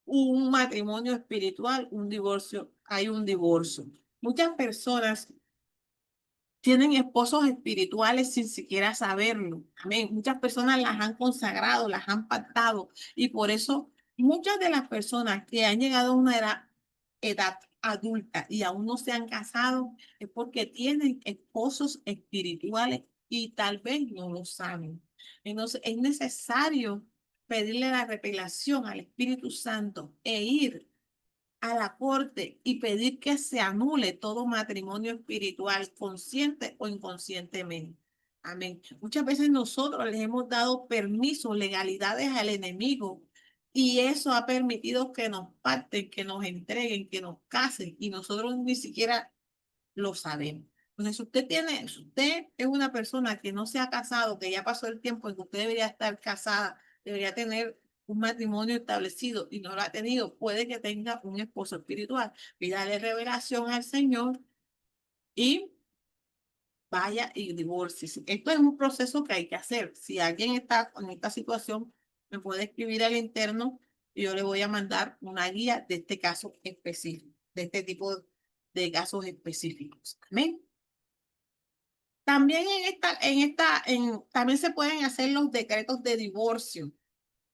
un matrimonio espiritual, un divorcio, hay un divorcio. Muchas personas tienen esposos espirituales sin siquiera saberlo. Amén. Muchas personas las han consagrado, las han pactado y por eso muchas de las personas que han llegado a una edad adulta y aún no se han casado es porque tienen esposos espirituales y tal vez no lo saben. Entonces es necesario pedirle la revelación al Espíritu Santo e ir a la corte y pedir que se anule todo matrimonio espiritual, consciente o inconscientemente. Amén. Muchas veces nosotros les hemos dado permiso, legalidades al enemigo y eso ha permitido que nos parten, que nos entreguen, que nos casen y nosotros ni siquiera lo sabemos. Entonces, si usted es una persona que no se ha casado, que ya pasó el tiempo en que usted debería estar casada, debería tener un matrimonio establecido y no lo ha tenido, puede que tenga un esposo espiritual. Pídale revelación al Señor y vaya y divórciese. Esto es un proceso que hay que hacer. Si alguien está en esta situación, me puede escribir al interno y yo le voy a mandar una guía de este caso específico, de este tipo de casos específicos. Amén. También también se pueden hacer los decretos de divorcio,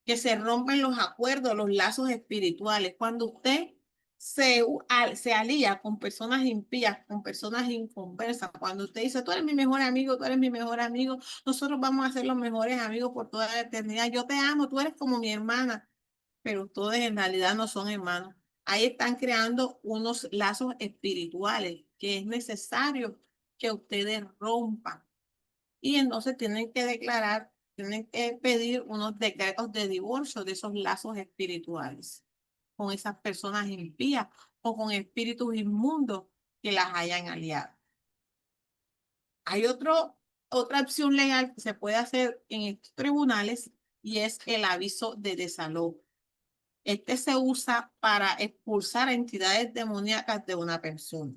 que se rompen los acuerdos, los lazos espirituales. Cuando usted se alía con personas impías, con personas inconversas. Cuando usted dice, tú eres mi mejor amigo, tú eres mi mejor amigo, nosotros vamos a ser los mejores amigos por toda la eternidad. Yo te amo, tú eres como mi hermana, pero ustedes en realidad no son hermanos. Ahí están creando unos lazos espirituales que es necesario que ustedes rompan. Y entonces tienen que declarar, tienen que pedir unos decretos de divorcio de esos lazos espirituales con esas personas impías o con espíritus inmundos que las hayan aliado. Hay otra opción legal que se puede hacer en estos tribunales y es el aviso de desalojo. Este se usa para expulsar a entidades demoníacas de una persona.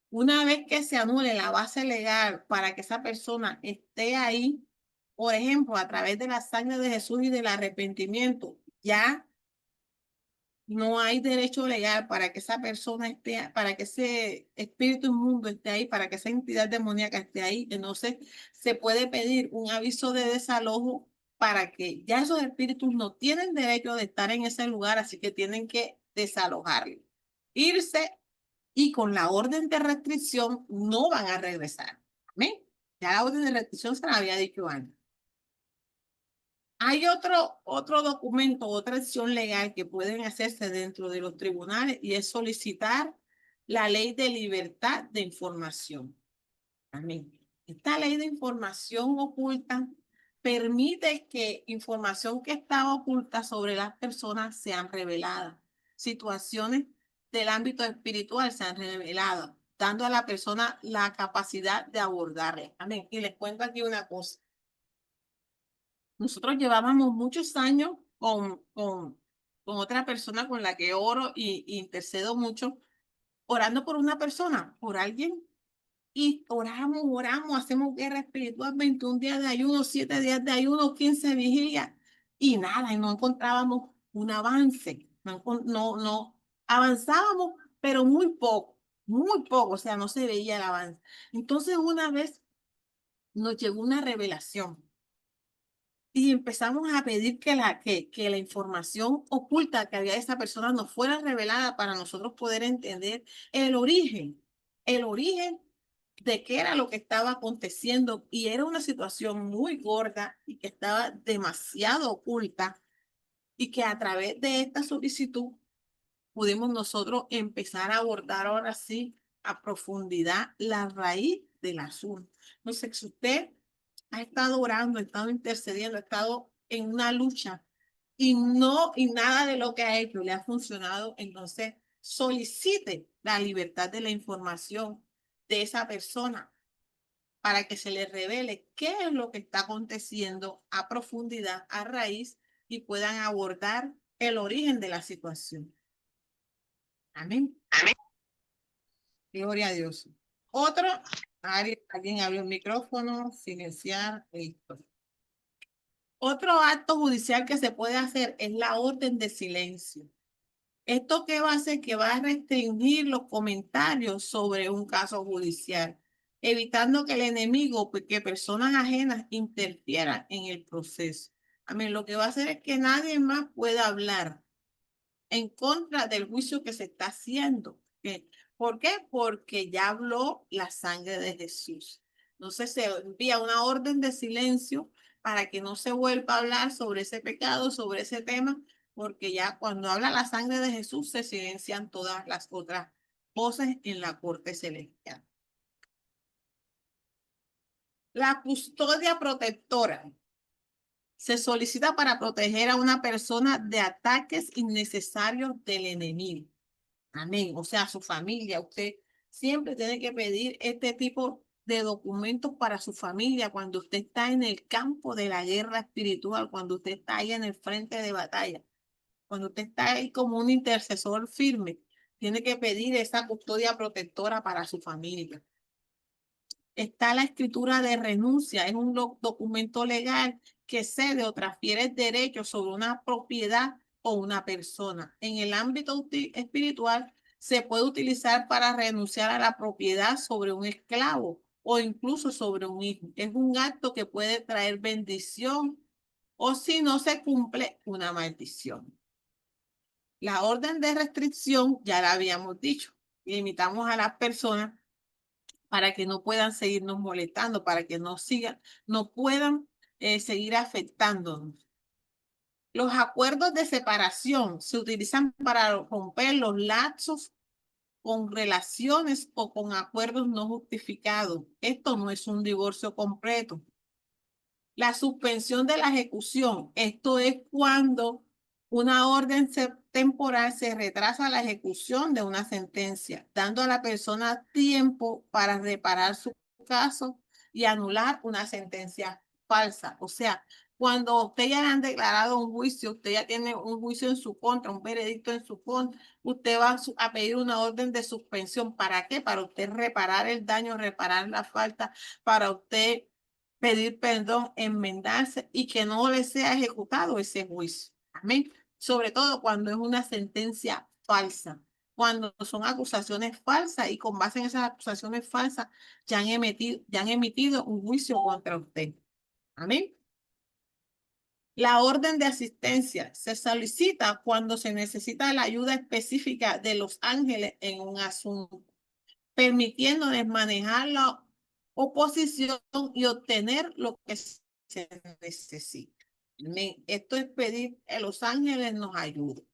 Una vez que se anule la base legal para que esa persona esté ahí, por ejemplo, a través de la sangre de Jesús y del arrepentimiento, ya no hay derecho legal para que esa persona esté, para que ese espíritu inmundo esté ahí, para que esa entidad demoníaca esté ahí. Entonces, se puede pedir un aviso de desalojo para que ya esos espíritus no tienen derecho de estar en ese lugar, así que tienen que desalojarlo, irse y con la orden de restricción no van a regresar. ¿Amén? Ya la orden de restricción se la había dicho antes. Hay otro documento, otra acción legal que pueden hacerse dentro de los tribunales y es solicitar la ley de libertad de información. Amén. Esta ley de información oculta permite que información que estaba oculta sobre las personas sean reveladas. Situaciones del ámbito espiritual sean reveladas, dando a la persona la capacidad de abordarle. Amén. Y les cuento aquí una cosa. Nosotros llevábamos muchos años con otra persona con la que oro y intercedo mucho, orando por una persona, por alguien, y oramos, hacemos guerra espiritual, 21 días de ayuno, 7 días de ayuno, 15 vigilias, y nada, y no encontrábamos un avance, no avanzábamos, pero muy poco, o sea, no se veía el avance. Entonces, una vez nos llegó una revelación y empezamos a pedir que la información oculta que había de esa persona nos fuera revelada para nosotros poder entender el origen de qué era lo que estaba aconteciendo. Y era una situación muy gorda y que estaba demasiado oculta y que a través de esta solicitud pudimos nosotros empezar a abordar ahora sí a profundidad la raíz del asunto. No sé si usted ha estado orando, ha estado intercediendo, ha estado en una lucha y nada de lo que ha hecho le ha funcionado, entonces solicite la libertad de la información de esa persona para que se le revele qué es lo que está aconteciendo a profundidad, a raíz y puedan abordar el origen de la situación. Amén. Amén. Gloria a Dios. Otro, alguien abrió el micrófono, silenciar, listo. Otro acto judicial que se puede hacer es la orden de silencio. ¿Esto qué va a hacer? Que va a restringir los comentarios sobre un caso judicial, evitando que el enemigo, pues, que personas ajenas interfieran en el proceso. Amén. Lo que va a hacer es que nadie más pueda hablar en contra del juicio que se está haciendo. ¿Por qué? Porque ya habló la sangre de Jesús. Entonces se envía una orden de silencio para que no se vuelva a hablar sobre ese pecado, sobre ese tema, porque ya cuando habla la sangre de Jesús se silencian todas las otras voces en la corte celestial. La custodia protectora se solicita para proteger a una persona de ataques innecesarios del enemigo. Amén. O sea, su familia, usted siempre tiene que pedir este tipo de documentos para su familia cuando usted está en el campo de la guerra espiritual, cuando usted está ahí en el frente de batalla, cuando usted está ahí como un intercesor firme, tiene que pedir esa custodia protectora para su familia. Está la escritura de renuncia, es un documento legal que cede o transfiere derechos sobre una propiedad o una persona. En el ámbito espiritual se puede utilizar para renunciar a la propiedad sobre un esclavo o incluso sobre un hijo. Es un acto que puede traer bendición o si no se cumple una maldición. La orden de restricción ya la habíamos dicho. Limitamos a las personas para que no puedan seguirnos molestando, para que no sigan, no puedan seguir afectándonos. Los acuerdos de separación se utilizan para romper los lazos con relaciones o con acuerdos no justificados. Esto no es un divorcio completo. La suspensión de la ejecución. Esto es cuando una orden temporal se retrasa la ejecución de una sentencia, dando a la persona tiempo para reparar su caso y anular una sentencia falsa. O sea, cuando usted ya le han declarado un juicio, usted ya tiene un juicio en su contra, un veredicto en su contra, usted va a pedir una orden de suspensión. ¿Para qué? Para usted reparar el daño, reparar la falta, para usted pedir perdón, enmendarse y que no le sea ejecutado ese juicio. Amén. Sobre todo cuando es una sentencia falsa, cuando son acusaciones falsas y con base en esas acusaciones falsas ya han emitido un juicio contra usted. Amén. La orden de asistencia se solicita cuando se necesita la ayuda específica de los ángeles en un asunto, permitiéndoles manejar la oposición y obtener lo que se necesita. Esto es pedir que los ángeles nos ayuden.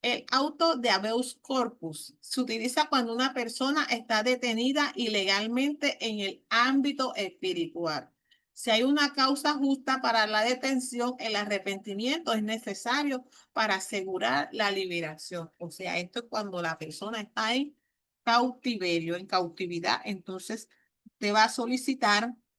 El auto de habeas corpus se utiliza cuando una persona está detenida ilegalmente en el ámbito espiritual. Si hay una causa justa para la detención, el arrepentimiento es necesario para asegurar la liberación. O sea, esto es cuando la persona está en cautiverio, en cautividad. Entonces, te va a solicitar